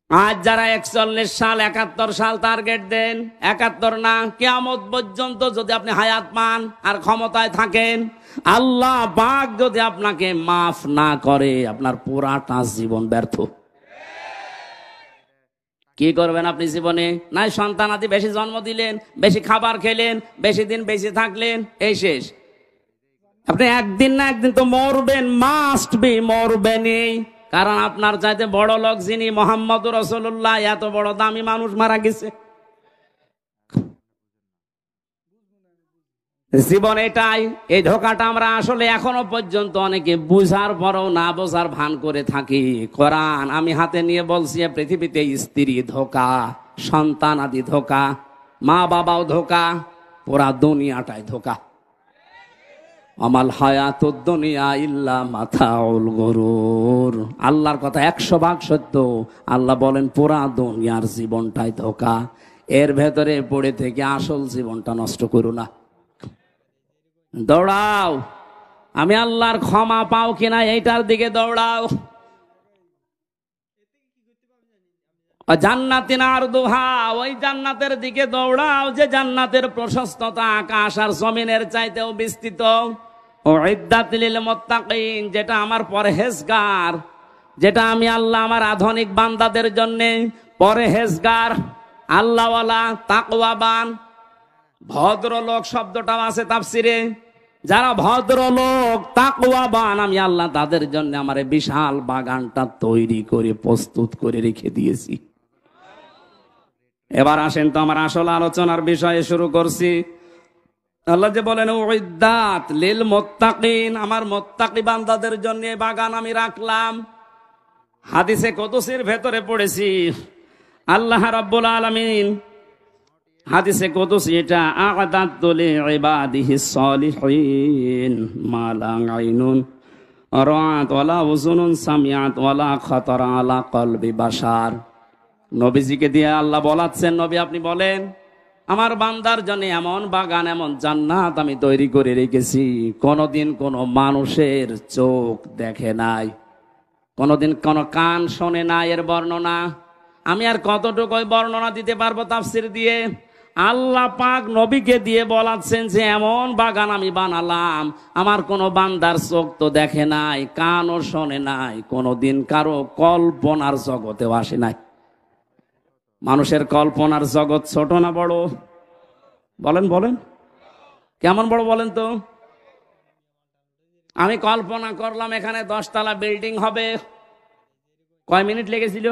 আজ যারা 41 সাল 71 সাল টার্গেট দেন, 71 না, কিয়ামত পর্যন্ত যদি আপনি হায়াত পান আর ক্ষমতায় থাকেন, আল্লাহ পাক যদি আপনাকে মাফ না করে, আপনার পুরাটা জীবন ব্যর্থ। কি করবেন আপনি জীবনে? নাই সন্তান আদি বেশি জন্ম দিলেন, বেশি খাবার খেলেন, বেশি দিন বেশি থাকলেন, এই শেষ। আপনি একদিন না একদিন তো মরবেন, মাস্ট বি, মরবেনই। কারণ আপনার চাইতে বড় লোক যিনি, মুহাম্মদুর রাসূলুল্লাহ, এত বড় দামি মানুষ মারা গেছে। জীবন এটাই। এই ধোকাটা আমরা আসলে এখনো পর্যন্ত অনেকে বুঝার পরও না বোঝার ভান করে থাকি। কোরআন আমি হাতে নিয়ে বলছি, পৃথিবীতে স্ত্রী ধোকা, সন্তান আদি ধোকা, মা বাবাও ধোকা, পুরা দুনিয়াটাই ধোকা। আমাল হায়াতুদ দুনিয়া ইল্লা মাতাউল গুরুর। আল্লাহর কথা 100 ভাগ সত্য। আল্লাহ বলেন পুরা দুনিয়ার জীবনটাই ধোকা, এর ভেতরে পড়ে থেকে আসল জীবনটা নষ্ট করো না। দৌড়াও, আমি আল্লাহর ক্ষমা পাও কিনা এইটার দিকে দৌড়াও। জান্নাতিন আরদুহা, ওই জান্নাতের দিকে দৌড়াও যে জান্নাতের প্রশস্ততা আকাশ আর জমিনের চাইতেও বিস্তৃত। উইদ্দাত লিল মুত্তাকিন, যেটা আমার পরহেজগার, যেটা আমি আল্লাহ আমার আধুনিক বান্দাদের জন্য পরহেজগার, আল্লাহওয়ালা, তাকওয়াবান। ভদ্রলোক শব্দটাও আছে তাফসিরে। যারা ভদ্রলোক, তাকওয়াবান, আমি আল্লাহ তাদের জন্য আমার বিশাল বাগানটা তৈরি করে প্রস্তুত করে রেখে দিয়েছি। এবার আসেন তো আমার আসল আলোচনার বিষয়ে শুরু করছি। আল্লাহ যে বলেন উইদ্দাত লিল মুত্তাকিন, আমার মুত্তাকি বান্দাদের জন্য বাগান আমি রাখলাম। হাদিসে কুদসির ভেতরে পড়েছি, আল্লাহ রাব্বুল আলামিন হাদিসে কুদসি এটা, আ'দাতু লিইবাদিহিস সালিহিন মা লা আইনুন রাআত ওয়ালা উযুনুন সামিআত ওয়ালা খাতারা আলা কলবি বাশার। নবীজিকে দিয়ে আল্লাহ বলাচ্ছেন, নবী আপনি বলেন আমার বান্দার জন্য এমন বাগান, এমন জান্নাত আমি তৈরি করে রেখেছি, কোনদিন কোনো মানুষের চোখ দেখে নাই, কোনদিন কোনো কান শোনে নাই এর বর্ণনা। আমি আর কতটুকু বর্ণনা দিতে পারবো তাফসির দিয়ে? আল্লাহ পাক নবীকে দিয়ে বলাচ্ছেন যে এমন বাগান আমি বানালাম, আমার কোনো বান্দার চোখ তো দেখে নাই, কানও শোনে নাই, কোনোদিন কারো কল্পনার জগতেও আসে নাই। মানুষের কল্পনার জগৎ ছোট না বড়? বলেন বলেন, কেমন বড় বলেন তো? আমি কল্পনা করলাম এখানে 10 তলা বিল্ডিং হবে, কয় মিনিট লেগেছিল?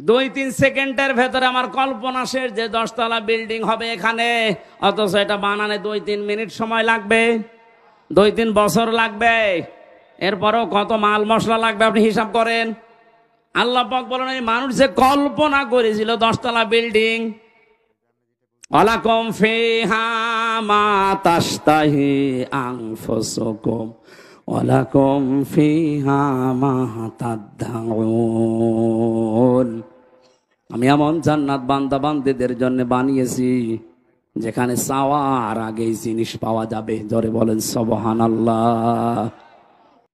2-3 সেকেন্ডের ভেতরে আমার কল্পনা শেষ যে 10তলা বিল্ডিং হবে এখানে, অথচ এটা বানানে 2-3 মিনিট সময় লাগবে, 2-3 বছর লাগবে। এরপরেও কত মাল মশলা লাগবে আপনি হিসাব করেন। আল্লাহ পাক বলেন এই মানুষ যে কল্পনা করেছিল 10তলা বিল্ডিং, ওয়ালাকুম ফিহা মা তাশতাহি আনফুসুকুম ওয়ালাকুম ফিহা মা তাদদাউন। আমি এমন জান্নাত বান্দা বান্দীদের জন্য বানিয়েছি যেখানে চাওয়ার আগেই জিনিস পাওয়া যাবে। জোরে বলেন সুবহানাল্লাহ।